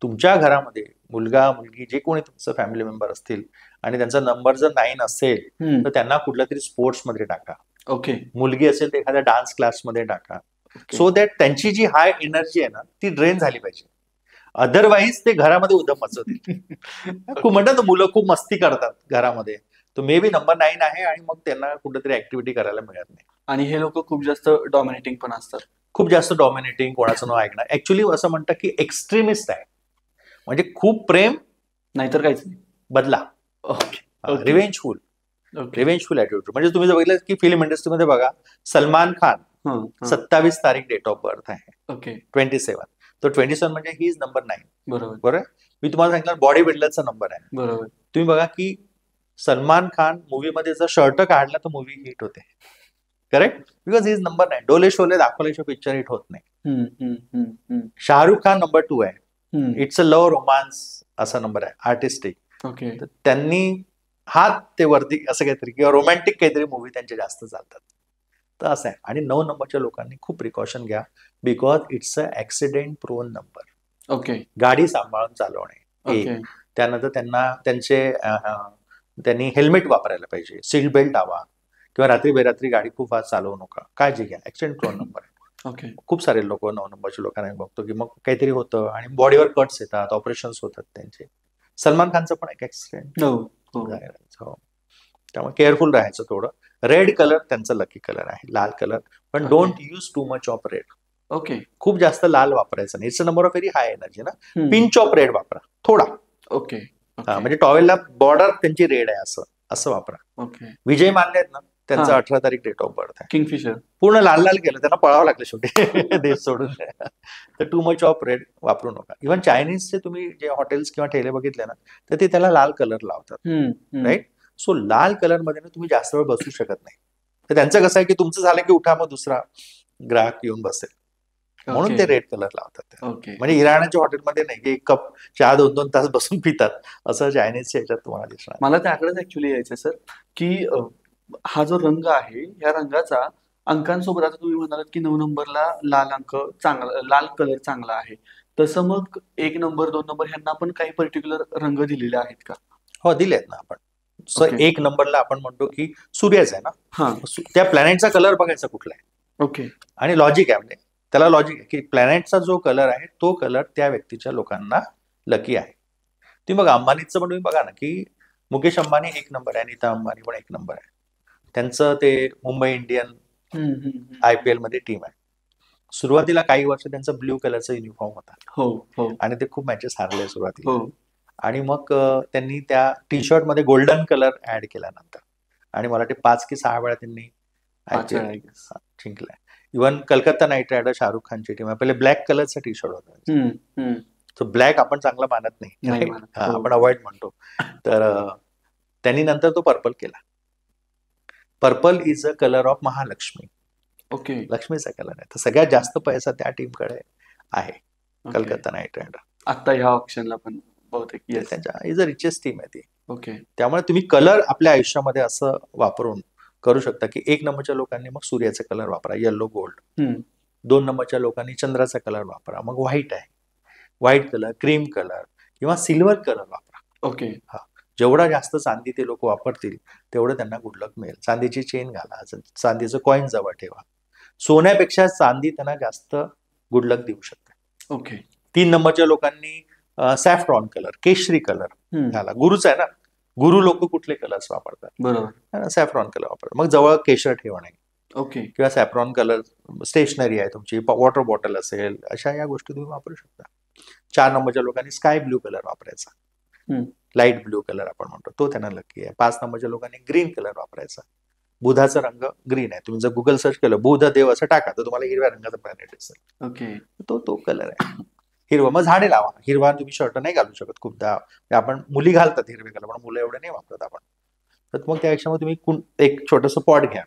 तुमच्या घरामध्ये मुलगा मुलगी जे कोणी तुमचं फॅमिली मेंबर असतील आणि त्यांचा नंबर जर 9 असेल तर त्यांना कुठल्या तरी स्पोर्ट्समध्ये टाका. ओके. मुलगी असेल तर एखाद्या डान्स क्लासमध्ये टाका. सो दॅट त्यांची जी हाय एनर्जी आहे ना, ती ड्रेन झाली पाहिजे. अदरवाईज ते घरामध्ये उदम मचवतील. खूप म्हणतात ना, मुलं खूप मस्ती करतात घरामध्ये, तो मे बी नंबर 9 आहे आणि मग त्यांना कुठेतरी ऍक्टिव्हिटी करायला मिळत नाही. आणि हे लोक खूप जास्त डॉमिनेटिंग पण असतात. खूप जास्त डॉमिनेटिंग, कोणाचं न ऐकणार. ऍक्च्युली असं म्हणतात की एक्स्ट्रीमिस्ट आहे, म्हणजे खूप प्रेम नाहीतर काहीच नाही, बदला. ओके. रिव्हेंजफुल. रिव्हेंजफुल ॲटिट्यूड. म्हणजे तुम्ही जर बघितलं की फिल्म इंडस्ट्रीमध्ये बघा, सलमान खान 27 तारीख डेट ऑफ बर्थ आहे. ओके. 27. तो 27 म्हणजे ही इज नंबर 9. बरोबर. मी तुम्हाला सांगितलं बॉडी बिल्डरचा नंबर आहे. बरोबर. तुम्ही बघा की सलमान खान मूवीमध्ये जर शर्ट काढला तर मूवी हिट होते. Correct? Because he is number 9. डोले शोले दाखवल्याशिवाय पिक्चर हिट होत नाही. शाहरुख खान नंबर 2 आहे. इट्स अ लव्ह रोमांस असा नंबर आहे, आर्टिस्टिक. ओके. त्यांनी हात ते वरती असं काहीतरी, किंवा रोमॅन्टिक काहीतरी मूवी त्यांचे जास्त चालतात. तर असं आहे. आणि 9 नंबरच्या लोकांनी खूप प्रिकॉशन घ्या, because it's a accident prone number. Okay. गाडी सांभाळून चालवणे. त्यानंतर त्यांनी हेल्मेट वापरायला पाहिजे, सीट बेल्ट लावा, किंवा रात्री बेरात्री गाडी खूप फास्ट चालवू नका. काळजी घ्या. ऍक्सिडेंट प्रोन नंबर आहे. ओके. खूप सारे लोक 9 नंबरच्या लोकांना बघतो की मग काहीतरी होतं आणि बॉडीवर कट्स येतात, ऑपरेशन्स होतात त्यांचे. सलमान खानचं पण एक ऍक्सिडेंट. त्यामुळे केअरफुल राहायचं थोडं. रेड कलर त्यांचा लकी कलर आहे, लाल कलर. पण don't use too much of red. Okay. खूप जास्त लाल वापरायचं नाही. It's a number of very high energy ना. पिंच ऑफ रेड वापरा थोडा. ओके. म्हणजे टॉवेलला बॉर्डर त्यांची रेड आहे असं वापरा. ओके. विजय माल्ले आहेत ना, त्यांचा 18 तारीख डेट ऑफ बर्थ आहे. किंगफिशर. पूर्ण लाल लाल केलं, त्यांना पळावं लागलं शेवटी देश सोडून. तर टू मच ऑफ रेड वापरू नका. इव्हन चायनीजचे तुम्ही जे हॉटेल्स किंवा ठेले बघितले ना, तर ते त्याला लाल कलर लावतात. राईट? सो लाल कलर मध्ये तुम्ही जास्त वेळ बसू शकत नाही. तर त्यांचं कसं आहे की तुमचं झालं की उठा, मग दुसरा ग्राहक येऊन बसेल, म्हणून ते रेड कलर लावतात ते. ओके. म्हणजे इराणाच्या हॉटेलमध्ये नाही की एक कप चहा 2-2 तास बसून पितात, असं चायनीजच्या ह्याच्यात तुम्हाला दिसणार. मला त्याकडेच ऍक्च्युली यायचं सर, की हा जो रंग आहे, या रंगाचा अंकांसोबत, आता तुम्ही म्हणालात की 9 नंबरला लाल अंक चांगला, लाल कलर चांगला आहे, तसं मग 1 नंबर 2 नंबर ह्यांना पण काही पर्टिक्युलर रंग दिलेले आहेत का? हो, दिलेत ना आपण. So okay. 1 नंबरला आपण म्हणतो की सूर्याचा आहे ना, हा. त्या प्लॅनेटचा कलर बघायचा कुठला आहे, ओके. आणि लॉजिक आहे, म्हणजे त्याला लॉजिक आहे की प्लॅनेटचा जो कलर आहे तो कलर त्या व्यक्तीच्या लोकांना लकी आहे. तुम्ही बघा अंबानीचं पण तुम्ही बघा ना, की मुकेश अंबानी 1 नंबर आहे, नीता अंबानी पण 1 नंबर आहे. त्यांचं ते मुंबई इंडियन IPL मध्ये टीम आहे. सुरुवातीला काही वर्ष त्यांचा ब्ल्यू कलरचा युनिफॉर्म होता, हो हो आणि ते खूप मॅचेस हारले सुरुवातीला, हो. आणि मग त्यांनी त्या टी शर्ट मध्ये गोल्डन कलर ऍड केला नंतर, आणि मला वाटते 5 की 6 वेळा त्यांनी पाच वेळा, IPL I guess. जिंकलाय. Even Calcutta knight rider Shahrukh खानची टीम आहे, पहिले ब्लॅक कलरचा टी शर्ट होता. तो ब्लॅक आपण चांगला मानत नाही, नाही right? मानत. हा, हो. आपण अवॉइड म्हणतो. तर त्यांनी नंतर तो पर्पल केला. Purple is a colour of Mahalakshmi, okay. लक्ष्मीचा कलर आहे. तर सगळ्यात जास्त पैसा त्या टीमकडे आहे, ओके. Calcutta knight rider. आता ह्या ऑप्शनला पण बहुतेक येस. त्यांच्या इज अ रिचेस्ट टीम आहे ती. ओके. त्यामुळे तुम्ही कलर आपल्या आयुष्यामध्ये असं वापरून करू शकता की 1 नंबरच्या लोकांनी मग सूर्याचा कलर वापरा, येलो गोल्ड. 2 नंबरच्या लोकांनी चंद्राचा कलर वापरा, मग व्हाईट आहे, व्हाईट कलर, क्रीम कलर किंवा सिल्वर कलर वापरा. ओके. जेवढा जास्त चांदी ते लोक वापरतील तेवढं त्यांना गुड लक मिळेल. चांदीची चेन घाला, चांदीचं कॉईन जवळ ठेवा. सोन्यापेक्षा चांदी त्यांना जास्त गुड लक देऊ शकते. ओके. 3 नंबरच्या लोकांनी सॅफ्रॉन कलर, केशरी कलर घाला. गुरुच आहे ना, गुरु लोक कुठले कलर्स वापरतात, बरोबर. सॅफ्रॉन कलर वापरतात. मग जवळ केशर ठेवणे ओके. किंवा सॅफ्रॉन कलर स्टेशनरी आहे तुमची, वॉटर बॉटल असेल, अशा या गोष्टी तुम्ही वापरू शकता. 4 नंबरच्या लोकांनी स्काय ब्ल्यू कलर वापरायचा, लाईट ब्ल्यू कलर आपण म्हणतो, तो त्यांना लकी आहे. 5 नंबरच्या लोकांनी ग्रीन कलर वापरायचा. बुधाचा रंग ग्रीन आहे. तुम्ही जर गुगल सर्च केलं बुध देव असं टाका तर तुम्हाला हिरव्या रंगाचा प्लॅनेट दिसेल. ओके. तो कलर आहे हिरवा. मग झाडे लावा. हिरवा तुम्ही शर्ट नाही घालू शकत खूपदा, आपण मुली घालतात हिरवे कलर, पण मुलं एवढे नाही वापरत आपण. तर मग त्यापेक्षा मग तुम्ही एक छोटस पॉट घ्या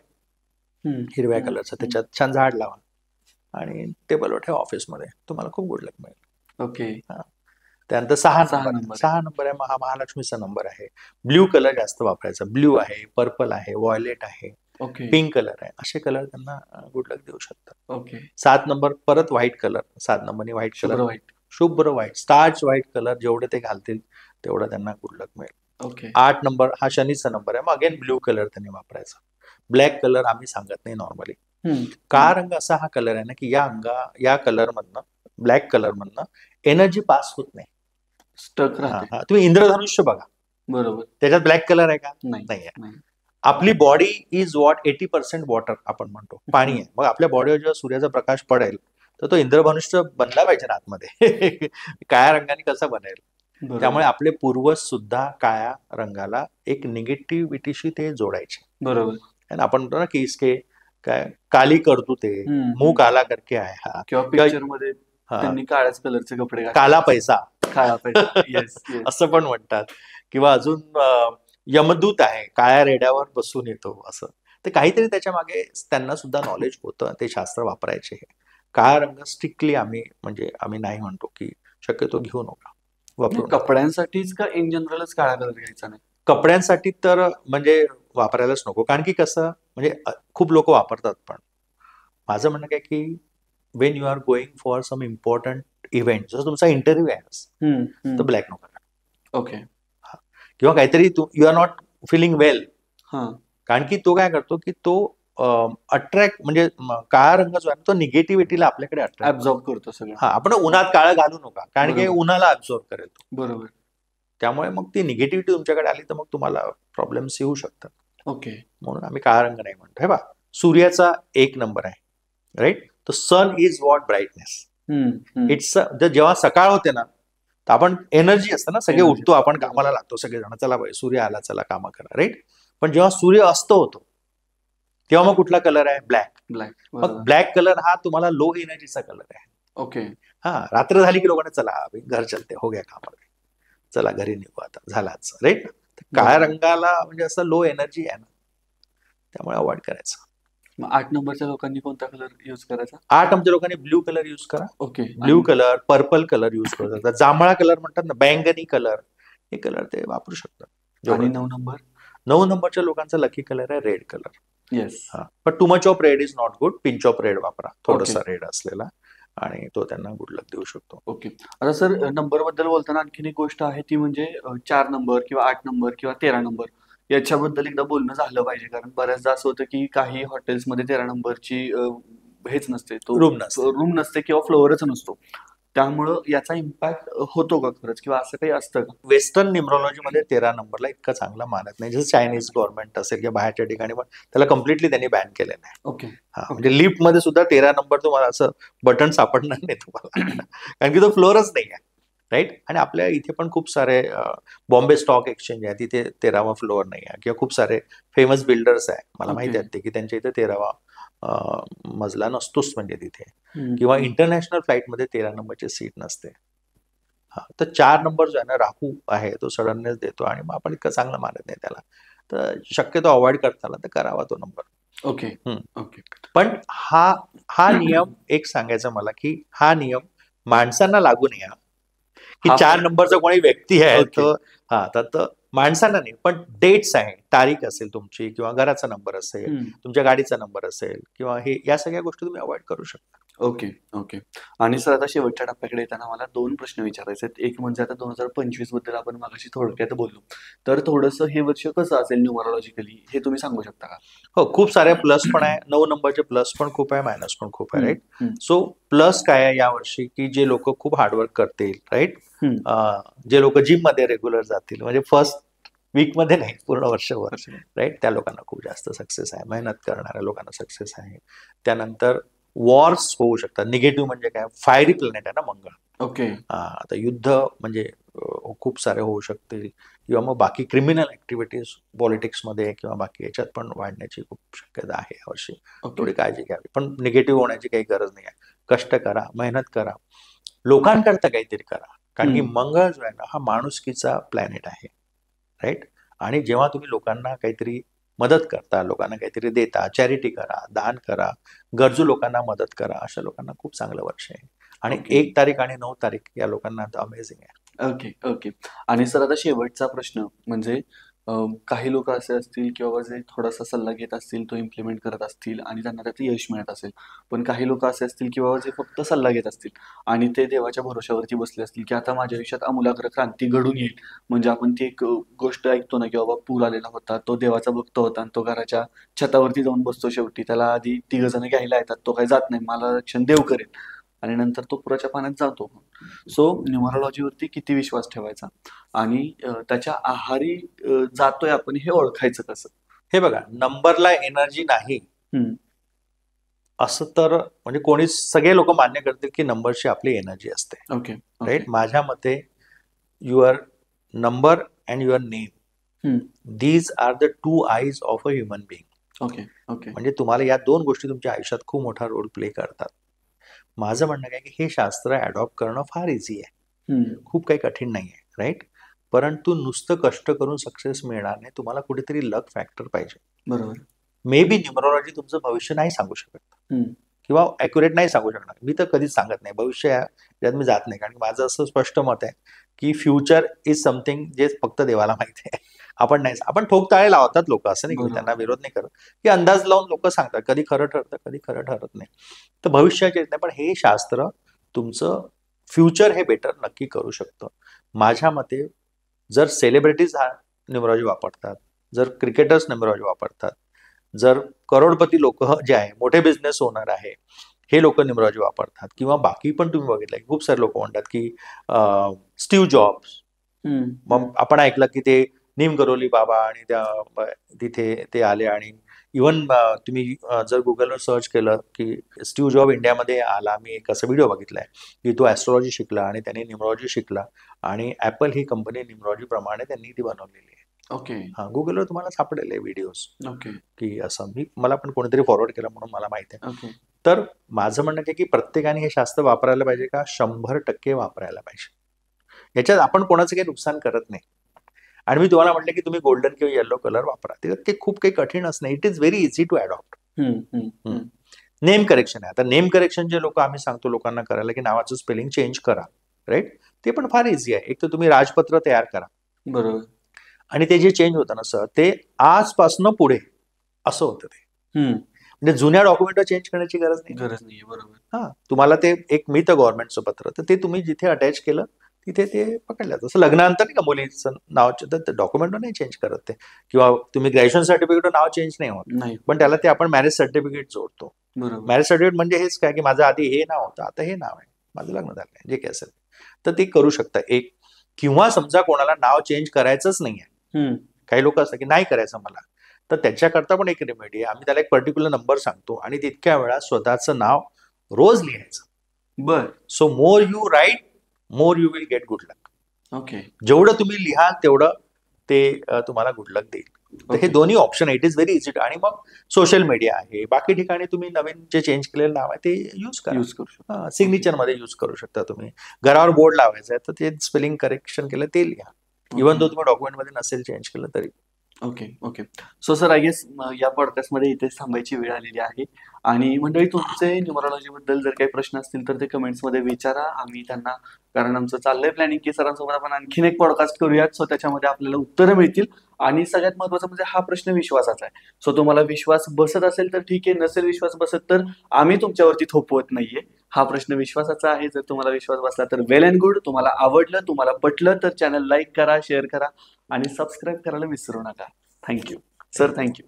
हिरव्या कलरचं, त्याच्यात छान झाड लावा आणि टेबलवर ठेवा ऑफिसमध्ये, तुम्हाला खूप गुड लक मिळेल. ओके. त्यानंतर 6 नंबर आहे, महालक्ष्मीचा नंबर आहे. ब्ल्यू कलर जास्त वापरायचा. ब्ल्यू आहे, पर्पल आहे, व्हायलेट आहे, ओके. पिंक कलर आहे, असे कलर त्यांना गुड लक देऊ शकतात. ओके. 7 नंबर परत व्हाईट कलर. 7 नंबरनी व्हाईट कलर, व्हाईट, शुभ्र व्हाईट, स्टार्च व्हाईट कलर जेवढे ते घालतील तेवढं त्यांना गुड लक मिळेल. ओके. 8 नंबर हा शनीचा नंबर आहे, मग अगेन ब्ल्यू कलर त्यांनी वापरायचा. ब्लॅक कलर आम्ही सांगत नाही नॉर्मली. काळा रंग असा हा कलर आहे ना की या कलर मधनं, ब्लॅक कलर मधनं एनर्जी पास होत नाही, स्टक राहते. तुम्ही इंद्रधनुष्य बघा, बरोबर, त्याच्यात ब्लॅक कलर आहे का? नाही. नाही. आपली बॉडी इज वॉट 80% वॉटर आपण म्हणतो, पाणी आहे. मग आपल्या बॉडीवर जेव्हा सूर्याचा प्रकाश पडेल तर तो इंद्रधनुष्य बनला पाहिजे ना आतमध्ये. काळ्या रंगाने कसा बनेल? त्यामुळे आपले पूर्वज सुद्धा काळ्या रंगाला एक निगेटिव्हिटीशी ते जोडायचे. बरोबर. आणि आपण म्हणतो ना की इसके काय काली करतू ते मुंह काला करके आहे हा, किंवा पिक्चर मध्ये त्यांनी काळ्याच कलरचे कपडे, काला पैसा, काळा पैसा, येस, असं पण म्हणतात. किंवा अजून यमदूत आहे, काळ्या रेड्यावर बसून येतो, असं. तर काहीतरी त्याच्या मागे त्यांना सुद्धा नॉलेज होतं, ते शास्त्र वापरायचे. काळा रंग स्ट्रिक्टली आम्ही नाही म्हणतो की शक्यतो घेऊ नका वापरू. कपड्यांसाठीच का इन जनरलच काळा कलर घ्यायचा नाही? कपड्यांसाठी तर म्हणजे वापरायलाच नको, कारण की कसं म्हणजे खूप लोक वापरतात. पण माझं म्हणणं काय की when you are going for some important event, जसं तुमचा इंटरव्ह्यू आहे तर ब्लॅक नको. ओके. किंवा काहीतरी you are not feeling well, कारण की तो काय करतो की तो अट्रॅक्ट, म्हणजे काळा रंग जो आहे तो निगेटिव्हिटीला आपल्याकडे ऍब्झॉर्ब करतो सगळं. आपण उन्हात काळं घालू नका, कारण की उन्हाला ऍब्झॉर्ब करेल तो. बरोबर. त्यामुळे मग ती निगेटिव्हिटी तुमच्याकडे आली तर मग तुम्हाला प्रॉब्लेम्स येऊ शकतात. ओके. म्हणून आम्ही काळा रंग नाही म्हणतो. हे बा, सूर्याचा 1 नंबर आहे, राईट. तर सन इज वॉट ब्राईटनेस. इट्स जेव्हा सकाळ होते ना तर आपण एनर्जी असतं ना, सगळे उठतो, आपण कामाला लागतो, सगळेजण चला बाई सूर्य आला, चला कामं करा, राईट. पण जेव्हा सूर्य अस्त होतो तेव्हा मग कुठला कलर आहे? ब्लॅक. मग ब्लॅक कलर हा तुम्हाला लो एनर्जीचा कलर आहे. ओके. रात्र झाली की लोकांना चला घर चलते, हो गया काम, चला घरी निघू आता, झालाच, राईट. काळ्या रंगाला म्हणजे असं लो एनर्जी आहे ना, त्यामुळे अवॉइड करायचं. मग 8 नंबरच्या लोकांनी कोणता कलर युज करायचा? 8 नंबरच्या लोकांनी ब्ल्यू कलर यूज करा. Okay. Blue colour, purple colour use करू शकतात. जांभळा कलर म्हणतात ना, बैंगनी कलर, हे कलर ते वापरू शकतात. आणि 9 नंबर? 9 नंबरच्या लोकांचा लकी कलर आहे रेड कलर. येस. पण too much of red is not good. Pinch of red वापरा, थोडासा रेड असलेला, आणि तो त्यांना गुड लक देऊ शकतो. ओके. आता सर, नंबर बद्दल बोलताना आणखीन एक गोष्ट आहे, ती म्हणजे 4 नंबर किंवा 8 नंबर किंवा 13 नंबर याच्याबद्दल एकदा बोलणं झालं पाहिजे. कारण बऱ्याचदा असं होतं की काही हॉटेल्समध्ये 13 नंबरची हेच नसते, तो रूम नसते किंवा फ्लोअरच नसतो. त्यामुळं याचा इम्पॅक्ट होतो का खरंच, किंवा असं काही असतं का? वेस्टर्न न्यूमरोलॉजीमध्ये 13 नंबरला इतकं चांगलं मानत नाही. जसं चायनीज गव्हर्नमेंट असेल किंवा बाहेरच्या ठिकाणी पण त्याला कम्प्लिटली त्यांनी बॅन केलेलं आहे. ओके. म्हणजे लिफ्ट मध्ये सुद्धा 13 नंबर तुम्हाला असं बटन सापडणार नाही तुम्हाला, कारण की तो फ्लोअरच नाही आहे, राईट. आणि आपल्या इथे पण खूप सारे बॉम्बे स्टॉक एक्सचेंज आहे, तिथे 13वा फ्लोअर नाही आहे, किंवा खूप सारे फेमस बिल्डर्स आहे, मला माहिती आहे की त्यांच्या इथे 13वा मजला नसतोच म्हणजे तिथे, किंवा इंटरनॅशनल फ्लाईटमध्ये 13 नंबरची सीट नसते. तर 4 नंबर जो आहे ना, राहू आहे, तो सडननेस देतो, आणि मग आपण इतकं चांगलं मानत नाही त्याला. तर शक्यतो अवॉइड करता आला तर करावा तो नंबर. ओके. ओके. पण हा नियम एक सांगायचा मला, की हा नियम माणसांना लागू नये, की 4 नंबरचा कोणी व्यक्ती आहे तर माणसांना नाही, पण डेट्स आहे, तारीख असेल तुमची, किंवा घराचा नंबर असेल, तुमच्या गाडीचा नंबर असेल, किंवा हे या सगळ्या गोष्टी तुम्ही अवॉइड करू शकता. ओके. ओके. आणि सर, आता शेवटच्या टप्प्याकडे येताना मला 2 प्रश्न विचारायचे आहेत. एक म्हणजे आता 2025 बद्दल आपण मगाशी थोडक्यात बोललो, तर थोडंसं हे वर्ष कसं असेल न्यूमरोलॉजिकली, हे तुम्ही सांगू शकता का? हो, खूप सारे प्लस पण आहे. 9 नंबरचे प्लस पण खूप आहे, मायनस पण खूप आहे, राईट. सो प्लस काय आहे यावर्षी, की जे लोक खूप हार्डवर्क करतील, राईट, जे लोक जिम मध्ये रेग्युलर जातील, म्हणजे फर्स्ट वीक मध्ये नाही, पूर्ण वर्षभर, राईट, त्या लोकांना खूप जास्त सक्सेस आहे. मेहनत करणाऱ्या लोकांना सक्सेस आहे. त्यानंतर वॉर्स होऊ शकतात. निगेटिव्ह म्हणजे काय, फायरी प्लॅनेट आहे ना मंगळ. ओके. आता युद्ध म्हणजे खूप सारे होऊ शकतील, किंवा मग बाकी क्रिमिनल ऍक्टिव्हिटीज पॉलिटिक्समध्ये किंवा बाकी याच्यात पण वाढण्याची खूप शक्यता आहे यावर्षी. थोडी काळजी घ्यावी, पण निगेटिव्ह होण्याची काही गरज नाही आहे. कष्ट करा, मेहनत करा, लोकांकरता काहीतरी करा, कारण की मंगळ जो आहे ना, हा माणुसकीचा प्लॅनेट आहे, राईट. आणि जेव्हा तुम्ही लोकांना काहीतरी मदत करता, लोकांना काहीतरी देता, चॅरिटी करा, दान करा, गरजू लोकांना मदत करा, अशा लोकांना खूप चांगलं वर्ष आहे. आणि 1 तारीख आणि 9 तारीख या लोकांना अमेझिंग आहे. ओके. ओके. आणि सर, आता शेवटचा प्रश्न म्हणजे काही लोक असे असतील की बाबा जे थोडासा सल्ला घेत असतील, तो इम्प्लिमेंट करत असतील आणि त्यांना त्याचं यश मिळत असेल. पण काही लोक असे असतील की बाबा जे फक्त सल्ला घेत असतील आणि ते देवाच्या भरोश्यावरती बसले असतील, की आता माझ्या आयुष्यात आमूलाग्र क्रांती घडून येईल. म्हणजे आपण ती एक गोष्ट ऐकतो ना, की बाबा पूर आलेला होता, तो देवाचा भक्त होता आणि तो घराच्या छतावरती जाऊन बसतो शेवटी. त्याला आधी 3 जण घ्यायला येतात, तो काही जात नाही, मला रक्षण देव करेल, आणि नंतर तो पुराच्या पाण्यात जातो. सो न्यूमरोलॉजीवरती किती विश्वास ठेवायचा, आणि त्याच्या आहारी जातोय आपण हे ओळखायचं कसं? हे बघा, नंबरला एनर्जी नाही असं तर म्हणजे कोणी, सगळे लोक मान्य करतील की नंबरची आपली एनर्जी असते. ओके. राईट. माझ्या मते your number and your name, these are the 2 eyes of a human being. Okay. Okay. म्हणजे तुम्हाला या 2 गोष्टी तुमच्या आयुष्यात खूप मोठा रोल प्ले करतात. माझं म्हणणं काय, की हे शास्त्र अडॉप्ट करणं फार इझी आहे, खूप काही कठीण नाही आहे, राईट. परंतु नुसतं कष्ट करून सक्सेस मिळणार नाही, तुम्हाला कुठेतरी लक फॅक्टर पाहिजे. बरोबर. मे बी न्यूमरोलॉजी तुमचं भविष्य नाही सांगू शकत, किंवा ॲक्युरेट नाही सांगू शकणार. मी तर कधीच सांगत नाही, भविष्य यात मी जात नाही, कारण माझं असं स्पष्ट मत आहे की फ्युचर इज समथिंग जे फक्त देवाला माहिती आहे. आपण नाही, आपण ठोकताळे लावतात लोक, असं नाही की त्यांना विरोध नाही करत, की अंदाज लावून लोक सांगतात, कधी खरं ठरतं, कधी खरं ठरत नाही. तर भविष्याचे येत नाही, पण हे शास्त्र तुमचं फ्युचर हे बेटर नक्की करू शकतं. माझ्या मते जर सेलिब्रिटीज हा न्यूमरोलॉजी वापरतात, जर क्रिकेटर्स न्यूमरोलॉजी वापरतात, जर करोडपती लोक जे आहे, मोठे बिझनेस ओनर आहे, हे लोक न्यूमरोलॉजी वापरतात, किंवा बाकी पण तुम्ही बघितलं खूप सारे लोक म्हणतात की स्टीव्ह जॉब्स, मग आपण ऐकलं की ते निमगरोली बाबा आणि त्या तिथे ते आले, आणि इव्हन तुम्ही जर गुगलवर सर्च केलं की स्टीव्ह जॉब इंडियामध्ये आला, मी एक असा व्हिडिओ बघितलाय की तो ॲस्ट्रॉलॉजी शिकला आणि त्याने न्यूमरोलॉजी शिकला, आणि ॲपल ही कंपनी न्यूमरोलॉजी प्रमाणे त्यांनी ती बनवलेली आहे. ओके. गुगलवर तुम्हाला सापडेल व्हिडिओज. ओके. की असं मला पण कोणीतरी फॉरवर्ड केलं म्हणून मला माहिती आहे. ओके. तर माझं म्हणणं आहे की प्रत्येकाने हे शास्त्र वापरायला पाहिजे का? 100% वापरायला पाहिजे. याच्यात आपण कोणाचं काही नुकसान करत नाही. आणि मी तुम्हाला म्हटलं की तुम्ही गोल्डन किंवा येलो कलर वापरा, त्याच्यात ते खूप काही कठीणच नाही. It is very easy to adopt. Name correction आहे. आता नेम करेक्शन जे लोक आम्ही सांगतो लोकांना करायला की नावाचं स्पेलिंग चेंज करा, राईट, ते पण फार इझी आहे. एक तर तुम्ही राजपत्र तयार करा, बरोबर, आणि ते जे चेंज होतं ना सर, ते आजपासनं पुढे असं होतं ते. म्हणजे जुन्या डॉक्युमेंटवर चेंज करण्याची गरज नाही. बरोबर. हा, तुम्हाला ते एक मिळतं गव्हर्नमेंटचं पत्र, तर ते तुम्ही जिथे अटॅच केलं तिथे ते पकडलं. जसं लग्नानंतर नाही का मुलीचं नाव डॉक्युमेंटवर नाही चेंज करत ते, किंवा तुम्ही ग्रॅज्युएशन सर्टिफिकेटवर नाव चेंज नाही होत, नाही, पण त्याला ते आपण मॅरेज सर्टिफिकेट जोडतो. बरोबर. मॅरेज सर्टिफिकेट म्हणजे हेच काय की माझं आधी हे नाव होतं, आता हे नाव आहे, माझं लग्न झालंय, जे काही असेल तर ते करू शकता एक. किंवा समजा कोणाला नाव चेंज करायचंच नाहीये, काही लोक असतात की नाही करायचं मला, तर त्याच्याकरता पण एक रेमेडी आहे. आम्ही त्याला एक पर्टिक्युलर नंबर सांगतो आणि तितक्या वेळा स्वतःचं नाव रोज लिहायचं. बर, so more you write, more you will get good luck. Okay. जेवढं तुम्ही लिहाल तेवढं ते तुम्हाला गुड लक देईल. तर हे दोन्ही ऑप्शन आहे. It is very easy. आणि मग सोशल मीडिया आहे, बाकी ठिकाणी तुम्ही नवीन जे चेंज केलेलं नाव आहे ते यूज करा. यूज करू शकतो. सिग्नेचर मध्ये यूज करू शकता तुम्ही. घरावर बोर्ड लावायचा आहे तर ते स्पेलिंग करेक्शन केलं ते लिहा, इव्हन दो तुम्ही डॉक्युमेंट मध्ये नसेल चेंज केलं तरी. Okay. So sir, I guess या पॉडकास्टमध्ये इथेच थांबायची वेळ आलेली आहे. आणि मंडळी, तुमचे न्यूमरोलॉजी बद्दल जर काही प्रश्न असतील तर ते कमेंट्समध्ये विचारा. आम्ही त्यांना, कारण आमचं चाललंय प्लॅनिंग की सरांसोबत आपण आणखीन एक पॉडकास्ट करूयात, सो त्याच्यामध्ये आपल्याला उत्तरं मिळतील. आणि सगळ्यात महत्वाचं म्हणजे हा प्रश्न विश्वासाचा आहे. सो तुम्हाला विश्वास बसत असेल तर ठीक आहे, नसेल विश्वास बसत तर आम्ही तुमच्यावरती थोपवत नाहीये. हा प्रश्न विश्वासाचा आहे. जर तुम्हाला विश्वास बसला तर वेल अँड गुड. तुम्हाला आवडलं, तुम्हाला पटलं तर चॅनल लाईक करा, शेअर करा आणि सबस्क्राईब करायला विसरू नका. Thank you sir. थँक्यू.